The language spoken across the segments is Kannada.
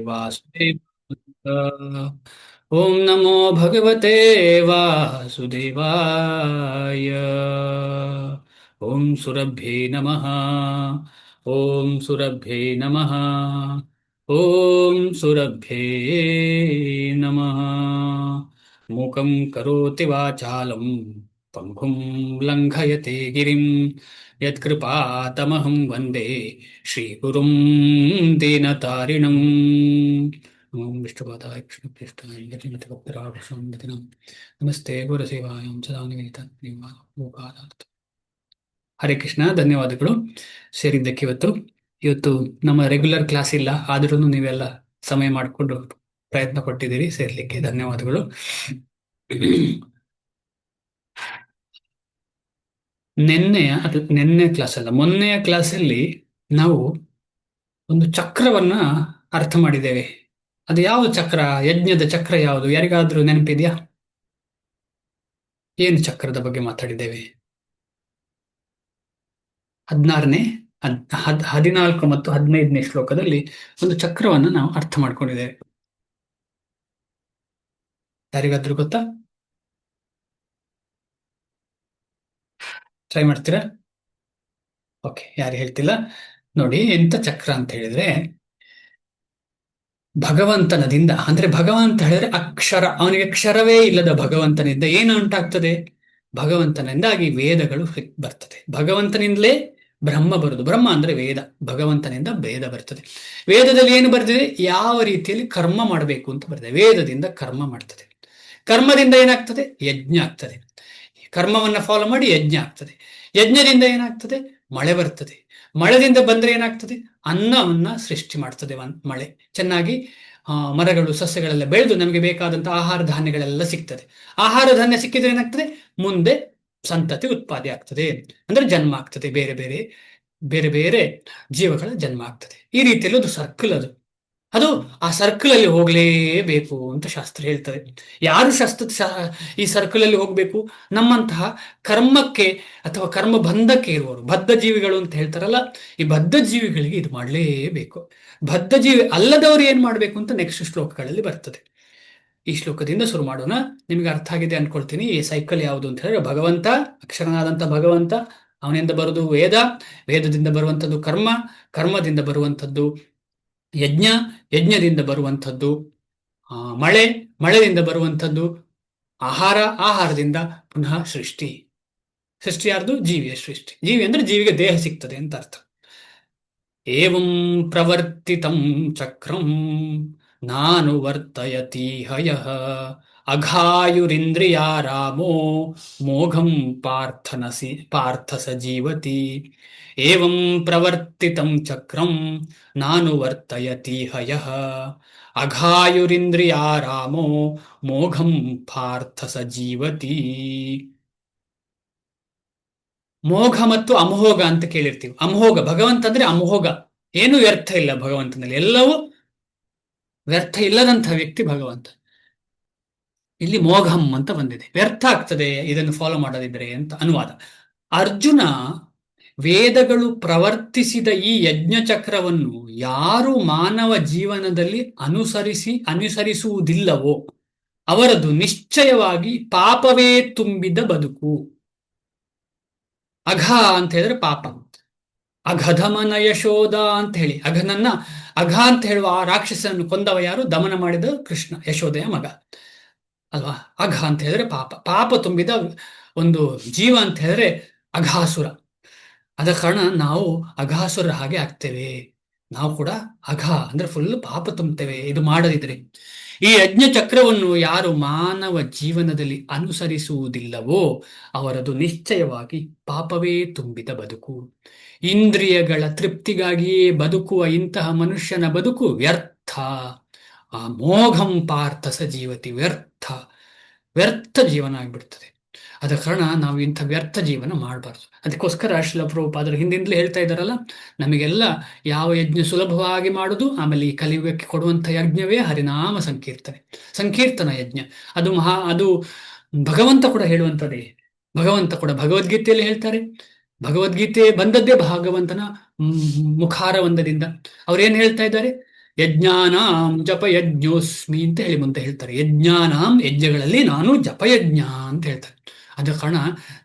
वासुदेव। ओम नमो भगवते वासुदेवाय। ओम सुरभ्ये नमः। ओम सुरभ्ये नमः। ओम सुरभ्ये नमः। मूकं करोति वाचालं पंगुं लंघयते गिरिं यत्कृपातमहं वन्दे श्रीगुरुं दीनतारिणम्। ओम विष्णुपादाय कृष्णप्रेष्ठाय यतिमतिभक्तिराभूषणं नमस्ते ಗುರುಸೇವಾಯಂ ಸದಾ ನಿವೇದಿತ. ಹರೇ ಕೃಷ್ಣ, ಧನ್ಯವಾದಗಳು ಸೇರಿದ್ದಕ್ಕೆ. ಇವತ್ತು ನಮ್ಮ ರೆಗ್ಯುಲರ್ ಕ್ಲಾಸ್ ಇಲ್ಲ, ಆದ್ರೂ ನೀವೆಲ್ಲ ಸಮಯ ಮಾಡಿಕೊಂಡು ಪ್ರಯತ್ನ ಪಟ್ಟಿದ್ದೀರಿ ಸೇರ್ಲಿಕ್ಕೆ, ಧನ್ಯವಾದಗಳು. ನಿನ್ನೆ ಕ್ಲಾಸ್ ಅಲ್ಲ, ಮೊನ್ನೆಯ ಕ್ಲಾಸಲ್ಲಿ ನಾವು ಒಂದು ಚಕ್ರವನ್ನ ಅರ್ಥ ಮಾಡಿದ್ದೇವೆ. ಅದು ಯಾವ ಚಕ್ರ? ಯಜ್ಞದ ಚಕ್ರ ಯಾವುದು? ಯಾರಿಗಾದ್ರೂ ನೆನಪಿದೆಯಾ? ಏನು ಚಕ್ರದ ಬಗ್ಗೆ ಮಾತಾಡಿದ್ದೇವೆ? 16ನೇ 14 ಮತ್ತು 15ನೇ ಶ್ಲೋಕದಲ್ಲಿ ಒಂದು ಚಕ್ರವನ್ನು ನಾವು ಅರ್ಥ ಮಾಡ್ಕೊಂಡಿದ್ದೇವೆ. ಯಾರಿಗಾದ್ರೂ ಗೊತ್ತಾ? ಟ್ರೈ ಮಾಡ್ತೀರಾ? ಓಕೆ, ಯಾರು ಹೇಳ್ತಿಲ್ಲ ನೋಡಿ. ಎಂತ ಚಕ್ರ ಅಂತ ಹೇಳಿದ್ರೆ, ಭಗವಂತನದಿಂದ, ಅಂದ್ರೆ ಭಗವಂತ ಹೇಳಿದ್ರೆ ಅಕ್ಷರ, ಅವನಿಗೆ ಅಕ್ಷರವೇ ಇಲ್ಲದ ಭಗವಂತನಿಂದ ಏನು ಉಂಟಾಗ್ತದೆ? ಭಗವಂತನಿಂದಾಗಿ ವೇದಗಳು ಬರ್ತದೆ. ಭಗವಂತನಿಂದಲೇ ಬ್ರಹ್ಮ ಬರುದು. ಬ್ರಹ್ಮ ಅಂದ್ರೆ ವೇದ, ಭಗವಂತನಿಂದ ವೇದ ಬರ್ತದೆ. ವೇದದಲ್ಲಿ ಏನು ಬರ್ತಿದೆ? ಯಾವ ರೀತಿಯಲ್ಲಿ ಕರ್ಮ ಮಾಡಬೇಕು ಅಂತ ಬರ್ತದೆ. ವೇದದಿಂದ ಕರ್ಮ ಮಾಡ್ತದೆ. ಕರ್ಮದಿಂದ ಏನಾಗ್ತದೆ? ಯಜ್ಞ ಆಗ್ತದೆ. ಕರ್ಮವನ್ನ ಫಾಲೋ ಮಾಡಿ ಯಜ್ಞ ಆಗ್ತದೆ. ಯಜ್ಞದಿಂದ ಏನಾಗ್ತದೆ? ಮಳೆ ಬರ್ತದೆ. ಮಳೆದಿಂದ ಬಂದ್ರೆ ಏನಾಗ್ತದೆ? ಅನ್ನವನ್ನ ಸೃಷ್ಟಿ ಮಾಡ್ತದೆ. ಮಳೆ ಚೆನ್ನಾಗಿ ಮರಗಳು ಸಸ್ಯಗಳೆಲ್ಲ ಬೆಳೆದು ನಮಗೆ ಬೇಕಾದಂತಹ ಆಹಾರ ಧಾನ್ಯಗಳೆಲ್ಲ ಸಿಗ್ತದೆ. ಆಹಾರ ಧಾನ್ಯ ಸಿಕ್ಕಿದ್ರೆ ಏನಾಗ್ತದೆ? ಮುಂದೆ ಸಂತತಿ ಉತ್ಪಾದನೆ ಆಗ್ತದೆ, ಅಂದ್ರೆ ಜನ್ಮ ಆಗ್ತದೆ. ಬೇರೆ ಬೇರೆ ಬೇರೆ ಬೇರೆ ಜೀವಗಳ ಜನ್ಮ ಆಗ್ತದೆ. ಈ ರೀತಿಯಲ್ಲಿ ಒಂದು ಸರ್ಕಲ್ ಅದು. ಅದು ಆ ಸರ್ಕಲ್ ಅಲ್ಲಿ ಹೋಗ್ಲೇಬೇಕು ಅಂತ ಶಾಸ್ತ್ರ ಹೇಳ್ತದೆ. ಯಾರು ಈ ಸರ್ಕಲ್ ಅಲ್ಲಿ ಹೋಗ್ಬೇಕು? ನಮ್ಮಂತಹ ಕರ್ಮಕ್ಕೆ ಅಥವಾ ಕರ್ಮ ಬಂಧಕ್ಕೆ ಇರುವವರು, ಬದ್ಧ ಜೀವಿಗಳು ಅಂತ ಹೇಳ್ತಾರಲ್ಲ, ಈ ಬದ್ಧ ಜೀವಿಗಳಿಗೆ ಇದು ಮಾಡಲೇಬೇಕು. ಬದ್ಧ ಜೀವಿ ಅಲ್ಲದವರು ಏನ್ ಮಾಡ್ಬೇಕು ಅಂತ ನೆಕ್ಸ್ಟ್ ಶ್ಲೋಕಗಳಲ್ಲಿ ಬರ್ತದೆ. ಈ ಶ್ಲೋಕದಿಂದ ಶುರು ಮಾಡೋಣ. ನಿಮ್ಗೆ ಅರ್ಥ ಆಗಿದೆ ಅನ್ಕೊಳ್ತೀನಿ. ಈ ಸೈಕಲ್ ಯಾವುದು ಅಂತ ಹೇಳಿದ್ರೆ, ಭಗವಂತ, ಅಕ್ಷರನಾದಂಥ ಭಗವಂತ, ಅವನಿಂದ ಬರುವುದು ವೇದ, ವೇದದಿಂದ ಬರುವಂಥದ್ದು ಕರ್ಮ, ಕರ್ಮದಿಂದ ಬರುವಂಥದ್ದು ಯಜ್ಞ, ಯಜ್ಞದಿಂದ ಬರುವಂಥದ್ದು ಮಳೆ, ಮಳೆಯಿಂದ ಬರುವಂಥದ್ದು ಆಹಾರ, ಆಹಾರದಿಂದ ಪುನಃ ಸೃಷ್ಟಿ. ಸೃಷ್ಟಿ ಯಾರ್ದು? ಜೀವಿಯ ಸೃಷ್ಟಿ. ಜೀವಿ ಅಂದ್ರೆ ಜೀವಿಗೆ ದೇಹ ಸಿಗ್ತದೆ ಅಂತ ಅರ್ಥ. ಏವಂ ಪ್ರವರ್ತಿತಂ ಚಕ್ರಂ ನಾನು ವರ್ತಯತಿ ಹಯಃ ಅಘಾಯುರಿಂದ್ರಿಯಾರಾಮೋ ಮೋಘಂ ಪಾರ್ಥಸ ಜೀವತಿ. ಏವಂ ಪ್ರವರ್ತಿತಂ ಚಕ್ರಂ ನಾನು ವರ್ತಯತಿ ಹಯಃ ಅಘಾಯುರಿಂದ್ರಿಯಾರಾಮೋ ಮೋಘಂ ಪಾರ್ಥಸ ಜೀವತಿ. ಮೋಘ ಮತ್ತು ಅಮೋಘ ಅಂತ ಕೇಳಿರ್ತೀವಿ. ಅಮೋಘ, ಭಗವಂತ ಅಂದ್ರೆ ಅಮೋಘ, ಏನು ವ್ಯರ್ಥ ಇಲ್ಲ ಭಗವಂತನಲ್ಲಿ, ಎಲ್ಲವೂ ವ್ಯರ್ಥ ಇಲ್ಲದಂತಹ ವ್ಯಕ್ತಿ ಭಗವಂತ. ಇಲ್ಲಿ ಮೋಘಂ ಅಂತ ಬಂದಿದೆ, ವ್ಯರ್ಥ ಆಗ್ತದೆ ಇದನ್ನು ಫಾಲೋ ಮಾಡೋದಿದ್ರೆ ಅಂತ ಅನುವಾದ. ಅರ್ಜುನ, ವೇದಗಳು ಪ್ರವರ್ತಿಸಿದ ಈ ಯಜ್ಞ ಚಕ್ರವನ್ನು ಯಾರು ಮಾನವ ಜೀವನದಲ್ಲಿ ಅನುಸರಿಸುವುದಿಲ್ಲವೋ ಅವರದು ನಿಶ್ಚಯವಾಗಿ ಪಾಪವೇ ತುಂಬಿದ ಬದುಕು. ಅಘ ಅಂತ ಹೇಳಿದ್ರೆ ಪಾಪ. ಅಘಧಮನ ಯಶೋಧ ಅಂತ ಹೇಳಿ, ಅಘ ಅಂತ ಹೇಳುವ ಆ ರಾಕ್ಷಸನ್ನು ಕೊಂದವ ಯಾರು? ದಮನ ಮಾಡಿದ ಕೃಷ್ಣ, ಯಶೋದೆಯ ಮಗ ಅಲ್ವಾ. ಅಘ ಅಂತ ಹೇಳಿದ್ರೆ ಪಾಪ, ಪಾಪ ತುಂಬಿದ ಒಂದು ಜೀವ ಅಂತ ಹೇಳಿದ್ರೆ ಅಘಾಸುರ. ಅದ ಕಾರಣ ನಾವು ಅಘಾಸುರ ಹಾಗೆ ಆಗ್ತೇವೆ. ನಾವು ಕೂಡ ಅಘ ಅಂದ್ರೆ ಫುಲ್ ಪಾಪ ತುಂಬುತ್ತೇವೆ ಇದು ಮಾಡದಿದ್ರೆ. ಈ ಯಜ್ಞ ಚಕ್ರವನ್ನು ಯಾರು ಮಾನವ ಜೀವನದಲ್ಲಿ ಅನುಸರಿಸುವುದಿಲ್ಲವೋ ಅವರದು ನಿಶ್ಚಯವಾಗಿ ಪಾಪವೇ ತುಂಬಿದ ಬದುಕು. ಇಂದ್ರಿಯಗಳ ತೃಪ್ತಿಗಾಗಿಯೇ ಬದುಕುವ ಇಂತಹ ಮನುಷ್ಯನ ಬದುಕು ವ್ಯರ್ಥ. ಆ ಮೋಘಂ ಪಾರ್ಥಸ ಜೀವತಿ, ವ್ಯರ್ಥ ವ್ಯರ್ಥ ಜೀವನ ಆಗ್ಬಿಡ್ತದೆ. ಅದ ಕಾರಣ ನಾವು ಇಂಥ ವ್ಯರ್ಥ ಜೀವನ ಮಾಡಬಾರ್ದು. ಅದಕ್ಕೋಸ್ಕರ ಶ್ರೀಲ ಪ್ರಭುಪಾದರು ಹಿಂದಿಂದಲೇ ಹೇಳ್ತಾ ಇದ್ದಾರಲ್ಲ, ನಮಗೆಲ್ಲ ಯಾವ ಯಜ್ಞ ಸುಲಭವಾಗಿ ಮಾಡುದು, ಆಮೇಲೆ ಈ ಕಲಿಯುಗಕ್ಕೆ ಕೊಡುವಂಥ ಯಜ್ಞವೇ ಹರಿನಾಮ ಸಂಕೀರ್ತನ ಯಜ್ಞ. ಅದು ಭಗವಂತ ಕೂಡ ಹೇಳುವಂಥದ್ದೇ. ಭಗವಂತ ಕೂಡ ಭಗವದ್ಗೀತೆಯಲ್ಲಿ ಹೇಳ್ತಾರೆ. ಭಗವದ್ಗೀತೆ ಬಂದದ್ದೇ ಭಗವಂತನ ಮುಖಾರವಂದದಿಂದ. ಅವ್ರೇನ್ ಹೇಳ್ತಾ ಇದ್ದಾರೆ? ಯಜ್ಞಾನಾಂ ಜಪಯಜ್ಞೋಸ್ಮಿ ಅಂತ ಹೇಳಿ ಮುಂದೆ ಹೇಳ್ತಾರೆ. ಯಜ್ಞಾನಾಂ ಯಜ್ಞಗಳಲ್ಲಿ ನಾನು ಜಪಯಜ್ಞ ಅಂತ ಹೇಳ್ತಾರೆ. ಅದ ಕಾರಣ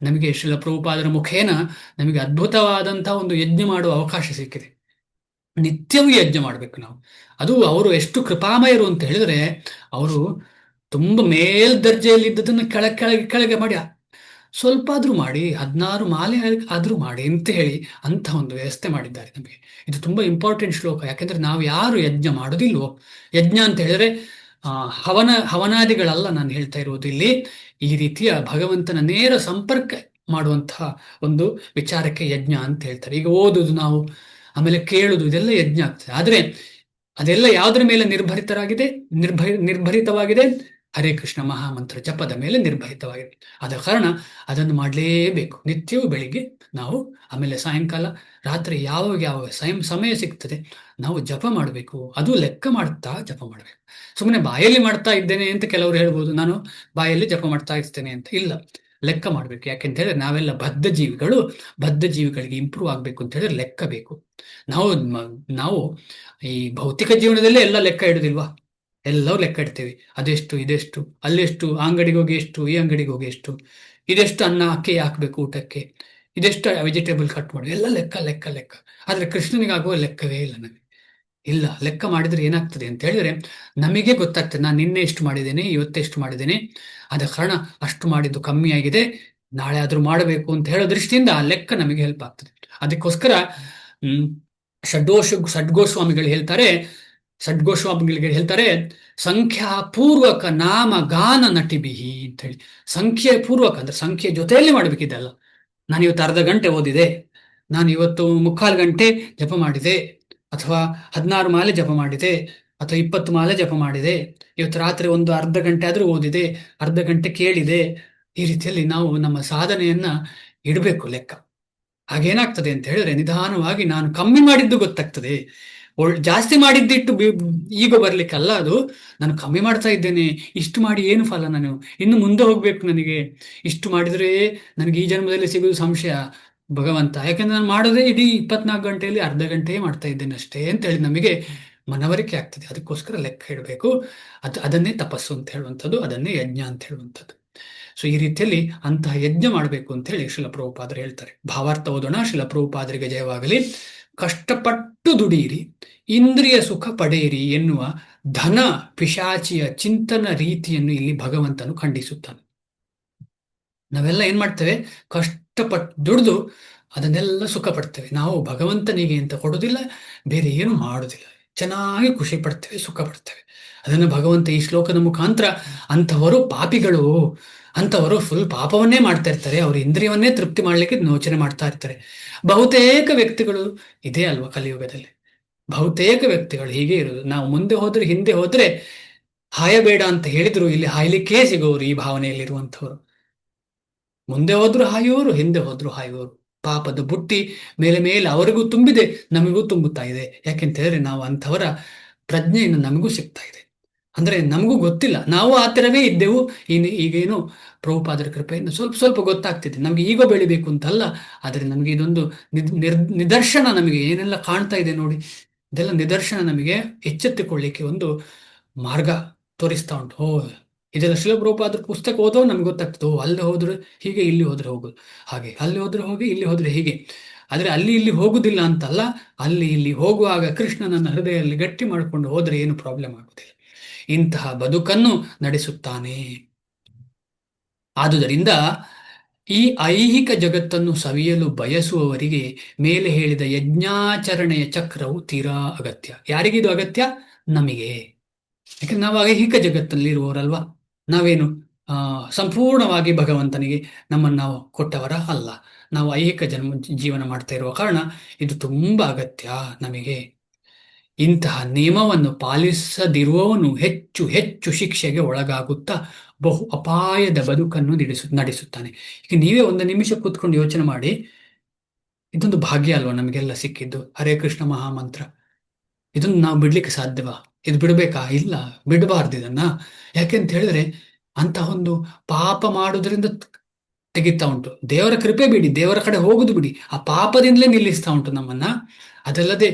ನಮಗೆ ಶ್ರೀಲ ಪ್ರಭುಪಾದರ ಮುಖೇನ ನಮಗೆ ಅದ್ಭುತವಾದಂತಹ ಒಂದು ಯಜ್ಞ ಮಾಡುವ ಅವಕಾಶ ಸಿಕ್ಕಿದೆ. ನಿತ್ಯವೂ ಯಜ್ಞ ಮಾಡಬೇಕು ನಾವು. ಅದು ಅವರು ಎಷ್ಟು ಕೃಪಾಮಯರು ಅಂತ ಹೇಳಿದ್ರೆ, ಅವರು ತುಂಬ ಮೇಲ್ದರ್ಜೆಯಲ್ಲಿ ಇದ್ದದನ್ನು ಕೆಳಗೆ ಕೆಳಗೆ ಕೆಳಗೆ ಮಾಡಿ ಸ್ವಲ್ಪ ಆದ್ರೂ ಮಾಡಿ, 16 ಮಾಲೆ ಆದ್ರೂ ಮಾಡಿ ಅಂತ ಹೇಳಿ ಅಂತ ಒಂದು ವ್ಯವಸ್ಥೆ ಮಾಡಿದ್ದಾರೆ ನಮಗೆ. ಇದು ತುಂಬಾ ಇಂಪಾರ್ಟೆಂಟ್ ಶ್ಲೋಕ. ಯಾಕೆಂದ್ರೆ ನಾವು ಯಾರು ಯಜ್ಞ ಮಾಡೋದಿಲ್ವೋ, ಯಜ್ಞ ಅಂತ ಹೇಳಿದ್ರೆ ಹವನಾದಿಗಳಲ್ಲ ನಾನು ಹೇಳ್ತಾ ಇರುವುದು ಇಲ್ಲಿ, ಈ ರೀತಿಯ ಭಗವಂತನ ನೇರ ಸಂಪರ್ಕ ಮಾಡುವಂತಹ ಒಂದು ವಿಚಾರಕ್ಕೆ ಯಜ್ಞ ಅಂತ ಹೇಳ್ತಾರೆ. ಈಗ ಓದುದು ನಾವು, ಆಮೇಲೆ ಕೇಳುದು, ಇದೆಲ್ಲ ಯಜ್ಞ ಆಗ್ತದೆ. ಆದ್ರೆ ಅದೆಲ್ಲ ಯಾವುದರ ಮೇಲೆ ನಿರ್ಭರಿತವಾಗಿದೆ? ಹರೇ ಕೃಷ್ಣ ಮಹಾಮಂತ್ರ ಜಪದ ಮೇಲೆ ನಿರ್ಭರಿತವಾಗಿದೆ. ಆದ ಕಾರಣ ಅದನ್ನು ಮಾಡಲೇಬೇಕು. ನಿತ್ಯವೂ ಬೆಳಿಗ್ಗೆ ನಾವು, ಆಮೇಲೆ ಸಾಯಂಕಾಲ, ರಾತ್ರಿ ಯಾವಾಗ ಯಾವ ಸಮಯ ಸಿಗ್ತದೆ ನಾವು ಜಪ ಮಾಡಬೇಕು. ಅದು ಲೆಕ್ಕ ಮಾಡ್ತಾ ಜಪ ಮಾಡಬೇಕು. ಸುಮ್ಮನೆ ಬಾಯಲ್ಲಿ ಮಾಡ್ತಾ ಇದ್ದೇನೆ ಅಂತ ಕೆಲವರು ಹೇಳ್ಬೋದು, ನಾನು ಬಾಯಲ್ಲಿ ಜಪ ಮಾಡ್ತಾ ಇರ್ತೇನೆ ಅಂತ. ಇಲ್ಲ, ಲೆಕ್ಕ ಮಾಡಬೇಕು. ಯಾಕೆಂತ ಹೇಳಿದ್ರೆ ನಾವೆಲ್ಲ ಬದ್ಧ ಜೀವಿಗಳಿಗೆ ಇಂಪ್ರೂವ್ ಆಗಬೇಕು ಅಂತ ಹೇಳಿದ್ರೆ ಲೆಕ್ಕ ಬೇಕು. ನಾವು ಈ ಭೌತಿಕ ಜೀವನದಲ್ಲೇ ಎಲ್ಲ ಲೆಕ್ಕ ಇಡುದಿಲ್ವಾ? ಎಲ್ಲವೂ ಲೆಕ್ಕ ಇಡ್ತೇವೆ. ಅದೆಷ್ಟು, ಇದೆಷ್ಟು, ಅಲ್ಲೆಷ್ಟು, ಆ ಅಂಗಡಿಗೆ ಹೋಗಿ ಎಷ್ಟು, ಈ ಅಂಗಡಿಗೆ ಹೋಗಿ ಎಷ್ಟು, ಇದೆಷ್ಟು ಅನ್ನ ಅಕ್ಕಿ ಹಾಕಬೇಕು ಊಟಕ್ಕೆ, ಇದೆಷ್ಟು ವೆಜಿಟೇಬಲ್ ಕಟ್ ಮಾಡಿ, ಎಲ್ಲ ಲೆಕ್ಕ ಲೆಕ್ಕ ಲೆಕ್ಕ. ಆದ್ರೆ ಕೃಷ್ಣನಿಗಾಗುವ ಲೆಕ್ಕವೇ ಇಲ್ಲ ನಮಗೆ. ಇಲ್ಲ, ಲೆಕ್ಕ ಮಾಡಿದ್ರೆ ಏನಾಗ್ತದೆ ಅಂತ ಹೇಳಿದ್ರೆ ನಮಗೆ ಗೊತ್ತಾಗ್ತದೆ, ನಾನು ನಿನ್ನೆ ಎಷ್ಟು ಮಾಡಿದ್ದೇನೆ, ಇವತ್ತೆಷ್ಟು ಮಾಡಿದ್ದೇನೆ, ಆದ ಕಾರಣ ಅಷ್ಟು ಮಾಡಿದ್ದು ಕಮ್ಮಿ ಆಗಿದೆ, ನಾಳೆ ಆದ್ರೂ ಮಾಡಬೇಕು ಅಂತ ಹೇಳೋ ದೃಷ್ಟಿಯಿಂದ ಆ ಲೆಕ್ಕ ನಮಗೆ ಹೆಲ್ಪ್ ಆಗ್ತದೆ. ಅದಕ್ಕೋಸ್ಕರ ಷಡ್ಗೋಸ್ವಾಮಿಗಳಿಗೆ ಹೇಳ್ತಾರೆ ಸಂಖ್ಯಾಪೂರ್ವಕ ನಾಮ ಗಾನ ನಟಿಬಿಹಿ ಅಂತ ಹೇಳಿ. ಸಂಖ್ಯೆ ಪೂರ್ವಕ ಅಂದ್ರೆ ಸಂಖ್ಯೆ ಜೊತೆಯಲ್ಲಿ ಮಾಡ್ಬೇಕಿದೆಲ್ಲ. ನಾನು ಇವತ್ತು ಅರ್ಧ ಗಂಟೆ ಓದಿದೆ, ನಾನು ಇವತ್ತು 3/4 ಗಂಟೆ ಜಪ ಮಾಡಿದೆ, ಅಥವಾ 16 ಮಾಲೆ ಜಪ ಮಾಡಿದೆ, ಅಥವಾ 20 ಮಾಲೆ ಜಪ ಮಾಡಿದೆ, ಇವತ್ತು ರಾತ್ರಿ ಒಂದು ಅರ್ಧ ಗಂಟೆ ಆದ್ರೂ ಓದಿದೆ, ಅರ್ಧ ಗಂಟೆ ಕೇಳಿದೆ. ಈ ರೀತಿಯಲ್ಲಿ ನಾವು ನಮ್ಮ ಸಾಧನೆಯನ್ನ ಇಡಬೇಕು ಲೆಕ್ಕ. ಹಾಗೇನಾಗ್ತದೆ ಅಂತ ಹೇಳಿದ್ರೆ ನಿಧಾನವಾಗಿ ನಾನು ಕಮ್ಮಿ ಮಾಡಿದ್ದು ಗೊತ್ತಾಗ್ತದೆ. ಜಾಸ್ತಿ ಮಾಡಿದ್ದಿಟ್ಟು ಈಗ ಬರ್ಲಿಕ್ಕಲ್ಲ, ಅದು ನಾನು ಕಮ್ಮಿ ಮಾಡ್ತಾ ಇದ್ದೇನೆ, ಇಷ್ಟು ಮಾಡಿ ಏನು ಫಲ, ನಾನು ಇನ್ನು ಮುಂದೆ ಹೋಗ್ಬೇಕು, ನನಗೆ ಇಷ್ಟು ಮಾಡಿದ್ರೆ ನನಗೆ ಈ ಜನ್ಮದಲ್ಲಿ ಸಿಗುವುದು ಸಂಶಯ ಭಗವಂತ. ಯಾಕಂದ್ರೆ ನಾನು ಮಾಡೋದೇ ಇಡೀ 24 ಗಂಟೆಯಲ್ಲಿ ಅರ್ಧ ಗಂಟೆ ಮಾಡ್ತಾ ಇದ್ದೇನೆ ಅಷ್ಟೇ ಅಂತ ಹೇಳಿ ನಮಗೆ ಮನವರಿಕೆ ಆಗ್ತದೆ. ಅದಕ್ಕೋಸ್ಕರ ಲೆಕ್ಕ ಇಡಬೇಕು. ಅದನ್ನೇ ತಪಸ್ಸು ಅಂತ ಹೇಳುವಂಥದ್ದು, ಅದನ್ನೇ ಯಜ್ಞ ಅಂತ ಹೇಳುವಂಥದ್ದು. ಸೊ ಈ ರೀತಿಯಲ್ಲಿ ಅಂತಹ ಯಜ್ಞ ಮಾಡಬೇಕು ಅಂತ ಹೇಳಿ ಶ್ರೀಲ ಪ್ರಭುಪಾದರು ಹೇಳ್ತಾರೆ. ಭಾವಾರ್ಥ ಓದೋಣ. ಶ್ರೀಲ ಪ್ರಭುಪಾದರಿಗೆ ಜಯವಾಗಲಿ. ಕಷ್ಟಪಟ್ಟು ದುಡಿಯಿರಿ, ಇಂದ್ರಿಯ ಸುಖ ಪಡೆಯಿರಿ ಎನ್ನುವ ಧನ ಪಿಶಾಚಿಯ ಚಿಂತನ ರೀತಿಯನ್ನು ಇಲ್ಲಿ ಭಗವಂತನು ಖಂಡಿಸುತ್ತಾನೆ. ನಾವೆಲ್ಲ ಏನ್ ಮಾಡ್ತೇವೆ, ಕಷ್ಟಪಟ್ಟು ದುಡಿದು ಅದನ್ನೆಲ್ಲ ಸುಖ ಪಡ್ತೇವೆ. ನಾವು ಭಗವಂತನಿಗೆ ಅಂತ ಕೊಡುವುದಿಲ್ಲ, ಬೇರೆ ಏನು ಮಾಡುವುದಿಲ್ಲ, ಚೆನ್ನಾಗಿ ಖುಷಿ ಪಡ್ತೇವೆ, ಸುಖ ಪಡ್ತೇವೆ. ಅದನ್ನು ಭಗವಂತ ಈ ಶ್ಲೋಕದ ಮುಖಾಂತರ ಅಂಥವರು ಪಾಪಿಗಳು, ಅಂಥವರು ಫುಲ್ ಪಾಪವನ್ನೇ ಮಾಡ್ತಾ ಇರ್ತಾರೆ, ಅವರು ಇಂದ್ರಿಯವನ್ನೇ ತೃಪ್ತಿ ಮಾಡ್ಲಿಕ್ಕೆ ಯೋಚನೆ ಮಾಡ್ತಾ ಇರ್ತಾರೆ. ಬಹುತೇಕ ವ್ಯಕ್ತಿಗಳು ಇದೇ ಅಲ್ವಾ ಕಲಿಯುಗದಲ್ಲಿ, ಬಹುತೇಕ ವ್ಯಕ್ತಿಗಳು ಹೀಗೆ ಇರುವುದು. ನಾವು ಮುಂದೆ ಹೋದ್ರೆ ಹಿಂದೆ ಹೋದ್ರೆ ಹಾಯಬೇಡ ಅಂತ ಹೇಳಿದ್ರು ಇಲ್ಲಿ ಹಾಯ್ಲಿಕ್ಕೇ ಸಿಗೋರು ಈ ಭಾವನೆಯಲ್ಲಿರುವಂಥವ್ರು. ಮುಂದೆ ಹೋದ್ರು ಹಾಯುವವರು, ಹಿಂದೆ ಹೋದ್ರು ಹಾಯುವವರು. ಪಾಪದ ಬುಟ್ಟಿ ಮೇಲೆ ಮೇಲೆ ಅವರಿಗೂ ತುಂಬಿದೆ, ನಮಗೂ ತುಂಬುತ್ತಾ ಇದೆ. ಯಾಕೆಂತ ಹೇಳಿದ್ರೆ ನಾವು ಅಂಥವರ ಪ್ರಜ್ಞೆಯನ್ನು ನಮಗೂ ಸಿಗ್ತಾ ಇದೆ. ಅಂದ್ರೆ ನಮಗೂ ಗೊತ್ತಿಲ್ಲ, ನಾವು ಆ ಥರವೇ ಇದ್ದೆವು. ಈಗೇನು ಪ್ರಭುಪಾದರ ಕೃಪೆಯಿಂದ ಸ್ವಲ್ಪ ಸ್ವಲ್ಪ ಗೊತ್ತಾಗ್ತಿದೆ. ನಮ್ಗೆ ಈಗ ಬೆಳಿಬೇಕು ಅಂತಲ್ಲ, ಆದರೆ ನಮಗೆ ಇದೊಂದು ನಿದರ್ಶನ, ನಮಗೆ ಏನೆಲ್ಲ ಕಾಣ್ತಾ ಇದೆ ನೋಡಿ, ಇದೆಲ್ಲ ನಿದರ್ಶನ ನಮಗೆ ಎಚ್ಚೆತ್ತುಕೊಳ್ಳಿಕ್ಕೆ ಒಂದು ಮಾರ್ಗ ತೋರಿಸ್ತಾ ಉಂಟು. ಇದೆಲ್ಲ ಶ್ರೀಲ ಪ್ರಭುಪಾದರ ಪುಸ್ತಕ ಓದೋ ನಮ್ಗೆ ಗೊತ್ತಾಗ್ತದೆ, ಅಲ್ಲಿ ಹೋದ್ರೆ ಹೀಗೆ, ಇಲ್ಲಿ ಹೋದ್ರೆ ಹೋಗುದು ಹಾಗೆ, ಅಲ್ಲಿ ಹೋದ್ರೆ ಹೋಗಿ, ಇಲ್ಲಿ ಹೋದ್ರೆ ಹೀಗೆ. ಆದ್ರೆ ಅಲ್ಲಿ ಇಲ್ಲಿ ಹೋಗುದಿಲ್ಲ ಅಂತಲ್ಲ, ಅಲ್ಲಿ ಇಲ್ಲಿ ಹೋಗುವಾಗ ಕೃಷ್ಣನನ್ನ ಹೃದಯದಲ್ಲಿ ಗಟ್ಟಿ ಮಾಡಿಕೊಂಡು ಹೋದ್ರೆ ಏನು ಪ್ರಾಬ್ಲಮ್ ಆಗುದಿಲ್ಲ. ಇಂತಹ ಬದುಕನ್ನು ನಡೆಸುತ್ತಾನೆ. ಆದುದರಿಂದ ಈ ಐಹಿಕ ಜಗತ್ತನ್ನು ಸವಿಯಲು ಬಯಸುವವರಿಗೆ ಮೇಲೆ ಹೇಳಿದ ಯಜ್ಞಾಚರಣೆಯ ಚಕ್ರವು ತೀರಾ ಅಗತ್ಯ. ಯಾರಿಗಿದು ಅಗತ್ಯ? ನಮಗೆ. ಯಾಕಂದ್ರೆ ನಾವು ಐಹಿಕ ಜಗತ್ತಲ್ಲಿ ಇರುವವರಲ್ವಾ. ನಾವೇನು ಸಂಪೂರ್ಣವಾಗಿ ಭಗವಂತನಿಗೆ ನಮ್ಮನ್ನು ನಾವು ಕೊಟ್ಟವರ ಅಲ್ಲ. ನಾವು ಐಹಿಕ ಜೀವನ ಮಾಡ್ತಾ ಇರುವ ಕಾರಣ ಇದು ತುಂಬಾ ಅಗತ್ಯ ನಮಗೆ. ಇಂತಹ ನಿಯಮವನ್ನು ಪಾಲಿಸದಿರುವವನು ಹೆಚ್ಚು ಹೆಚ್ಚು ಶಿಕ್ಷೆಗೆ ಒಳಗಾಗುತ್ತಾ ಬಹು ಅಪಾಯದ ಬದುಕನ್ನು ನಡೆಸುತ್ತಾನೆ. ಈಗ ನೀವೇ ಒಂದು ನಿಮಿಷ ಕೂತ್ಕೊಂಡು ಯೋಚನೆ ಮಾಡಿ, ಇದೊಂದು ಭಾಗ್ಯ ಅಲ್ವಾ ನಮಗೆಲ್ಲ ಸಿಕ್ಕಿದ್ದು, ಹರೇ ಕೃಷ್ಣ ಮಹಾಮಂತ್ರ. ಇದನ್ನು ನಾವು ಬಿಡ್ಲಿಕ್ಕೆ ಸಾಧ್ಯವಾ? ಇದು ಬಿಡಬೇಕಾ? ಇಲ್ಲ, ಬಿಡಬಾರ್ದು ಇದನ್ನ. ಯಾಕೆಂತ ಹೇಳಿದ್ರೆ ಅಂತಹ ಒಂದು ಪಾಪ ಮಾಡುವುದರಿಂದ ತೆಗಿತಾ ಉಂಟು. ದೇವರ ಕೃಪೆ ಬಿಡಿ, ದೇವರ ಕಡೆ ಹೋಗುದು ಬಿಡಿ, ಆ ಪಾಪದಿಂದಲೇ ನಿಲ್ಲಿಸ್ತಾ ಉಂಟು ನಮ್ಮನ್ನ. ಅದಲ್ಲದೆ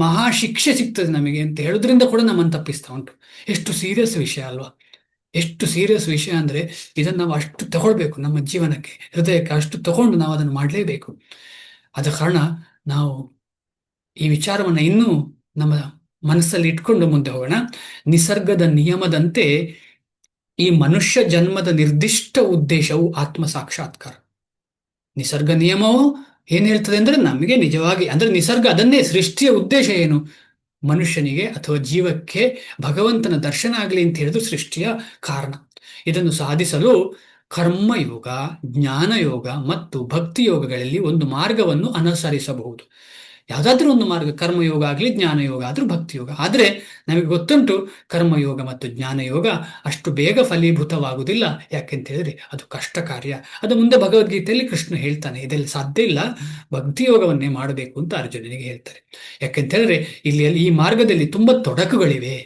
ಮಹಾ ಶಿಕ್ಷೆ ಸಿಗ್ತದೆ ನಮಗೆ ಅಂತ ಹೇಳೋದ್ರಿಂದ ಕೂಡ ನಮ್ಮನ್ನು ತಪ್ಪಿಸ್ತಾ ಉಂಟು. ಎಷ್ಟು ಸೀರಿಯಸ್ ವಿಷಯ ಅಲ್ವಾ? ಎಷ್ಟು ಸೀರಿಯಸ್ ವಿಷಯ ಅಂದರೆ ಇದನ್ನು ನಾವು ಅಷ್ಟು ತಗೊಳ್ಬೇಕು, ನಮ್ಮ ಜೀವನಕ್ಕೆ, ಹೃದಯಕ್ಕೆ ಅಷ್ಟು ತಗೊಂಡು ನಾವು ಅದನ್ನು ಮಾಡಲೇಬೇಕು. ಆದ ಕಾರಣ ನಾವು ಈ ವಿಚಾರವನ್ನು ಇನ್ನೂ ನಮ್ಮ ಮನಸ್ಸಲ್ಲಿ ಇಟ್ಕೊಂಡು ಮುಂದೆ ಹೋಗೋಣ. ನಿಸರ್ಗದ ನಿಯಮದಂತೆ ಈ ಮನುಷ್ಯ ಜನ್ಮದ ನಿರ್ದಿಷ್ಟ ಉದ್ದೇಶವು ಆತ್ಮ ಸಾಕ್ಷಾತ್ಕಾರ. ನಿಸರ್ಗ ನಿಯಮವು ಏನ್ ಹೇಳ್ತದೆ ಅಂದ್ರೆ ನಮಗೆ ನಿಜವಾಗಿ ಅಂದ್ರೆ ನಿಸರ್ಗ ಅದನ್ನೇ, ಸೃಷ್ಟಿಯ ಉದ್ದೇಶ ಏನು? ಮನುಷ್ಯನಿಗೆ ಅಥವಾ ಜೀವಕ್ಕೆ ಭಗವಂತನ ದರ್ಶನ ಆಗಲಿ ಅಂತ ಹೇಳಿದ್ರು ಸೃಷ್ಟಿಯ ಕಾರಣ. ಇದನ್ನು ಸಾಧಿಸಲು ಕರ್ಮಯೋಗ, ಜ್ಞಾನಯೋಗ ಮತ್ತು ಭಕ್ತಿ ಯೋಗಗಳಲ್ಲಿ ಒಂದು ಮಾರ್ಗವನ್ನು ಅನುಸರಿಸಬಹುದು. ಯಾವುದಾದ್ರೂ ಒಂದು ಮಾರ್ಗ, ಕರ್ಮಯೋಗ ಆಗಲಿ, ಜ್ಞಾನಯೋಗ ಆದ್ರೂ ಭಕ್ತಿಯೋಗ. ಆದರೆ ನಮಗೆ ಗೊತ್ತುಂಟು ಕರ್ಮಯೋಗ ಮತ್ತು ಜ್ಞಾನಯೋಗ ಅಷ್ಟು ಬೇಗ ಫಲೀಭೂತವಾಗುವುದಿಲ್ಲ. ಯಾಕೆಂತ ಹೇಳಿದ್ರೆ ಅದು ಕಷ್ಟ ಕಾರ್ಯ. ಅದು ಮುಂದೆ ಭಗವದ್ಗೀತೆಯಲ್ಲಿ ಕೃಷ್ಣ ಹೇಳ್ತಾನೆ, ಇದೆಲ್ಲ ಸಾಧ್ಯ ಇಲ್ಲ, ಭಕ್ತಿಯೋಗವನ್ನೇ ಮಾಡಬೇಕು ಅಂತ ಅರ್ಜುನನಿಗೆ ಹೇಳ್ತಾರೆ. ಯಾಕೆಂತ ಹೇಳಿದ್ರೆ ಇಲ್ಲಿ ಈ ಮಾರ್ಗದಲ್ಲಿ ತುಂಬಾ ತೊಡಕುಗಳಿವೆ.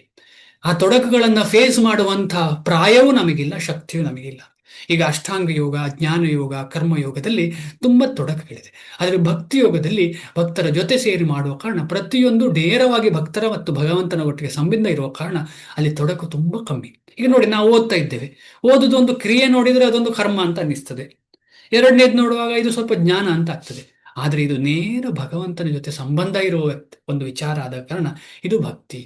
ಆ ತೊಡಕುಗಳನ್ನ ಫೇಸ್ ಮಾಡುವಂಥ ಪ್ರಾಯವೂ ನಮಗಿಲ್ಲ, ಶಕ್ತಿಯೂ ನಮಗಿಲ್ಲ. ಈಗ ಅಷ್ಟಾಂಗ ಯೋಗ, ಜ್ಞಾನಯೋಗ, ಕರ್ಮಯೋಗದಲ್ಲಿ ತುಂಬಾ ತೊಡಕುಗಳಿದೆ. ಆದರೆ ಭಕ್ತಿ ಯೋಗದಲ್ಲಿ ಭಕ್ತರ ಜೊತೆ ಸೇರಿ ಮಾಡುವ ಕಾರಣ, ಪ್ರತಿಯೊಂದು ನೇರವಾಗಿ ಭಕ್ತರ ಮತ್ತು ಭಗವಂತನ ಒಟ್ಟಿಗೆ ಸಂಬಂಧ ಇರುವ ಕಾರಣ ಅಲ್ಲಿ ತೊಡಕು ತುಂಬಾ ಕಮ್ಮಿ. ಈಗ ನೋಡಿ, ನಾವು ಓದ್ತಾ ಇದ್ದೇವೆ, ಓದುದೊಂದು ಕ್ರಿಯೆ ನೋಡಿದ್ರೆ ಅದೊಂದು ಕರ್ಮ ಅಂತ ಅನಿಸ್ತದೆ. ಎರಡನೇದು ನೋಡುವಾಗ ಇದು ಸ್ವಲ್ಪ ಜ್ಞಾನ ಅಂತ ಆಗ್ತದೆ. ಆದರೆ ಇದು ನೇರ ಭಗವಂತನ ಜೊತೆ ಸಂಬಂಧ ಇರುವ ಒಂದು ವಿಚಾರ ಆದ ಕಾರಣ ಇದು ಭಕ್ತಿ.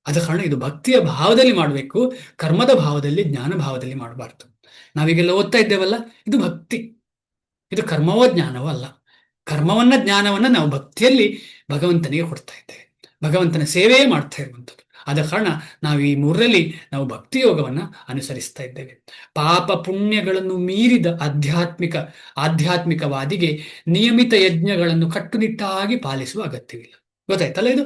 ಆದ ಕಾರಣ ಇದು ಭಕ್ತಿಯ ಭಾವದಲ್ಲಿ ಮಾಡಬೇಕು, ಕರ್ಮದ ಭಾವದಲ್ಲಿ, ಜ್ಞಾನ ಭಾವದಲ್ಲಿ ಮಾಡಬಾರ್ದು. ನಾವೀಗೆಲ್ಲ ಓದ್ತಾ ಇದ್ದೇವಲ್ಲ, ಇದು ಭಕ್ತಿ, ಇದು ಕರ್ಮವೋ ಜ್ಞಾನವೋ ಅಲ್ಲ. ಕರ್ಮವನ್ನ, ಜ್ಞಾನವನ್ನ ನಾವು ಭಕ್ತಿಯಲ್ಲಿ ಭಗವಂತನಿಗೆ ಕೊಡ್ತಾ ಇದ್ದೇವೆ, ಭಗವಂತನ ಸೇವೆಯೇ ಮಾಡ್ತಾ ಇರುವಂಥದ್ದು. ಆದ ಕಾರಣ ನಾವು ಈ ಮೂರರಲ್ಲಿ ನಾವು ಭಕ್ತಿ ಯೋಗವನ್ನ ಅನುಸರಿಸ್ತಾ ಇದ್ದೇವೆ. ಪಾಪ ಪುಣ್ಯಗಳನ್ನು ಮೀರಿದ ಆಧ್ಯಾತ್ಮಿಕವಾದಿಗೆ ನಿಯಮಿತ ಯಜ್ಞಗಳನ್ನು ಕಟ್ಟುನಿಟ್ಟಾಗಿ ಪಾಲಿಸುವ ಅಗತ್ಯವಿಲ್ಲ. ಗೊತ್ತಾಯ್ತಲ್ಲ ಇದು?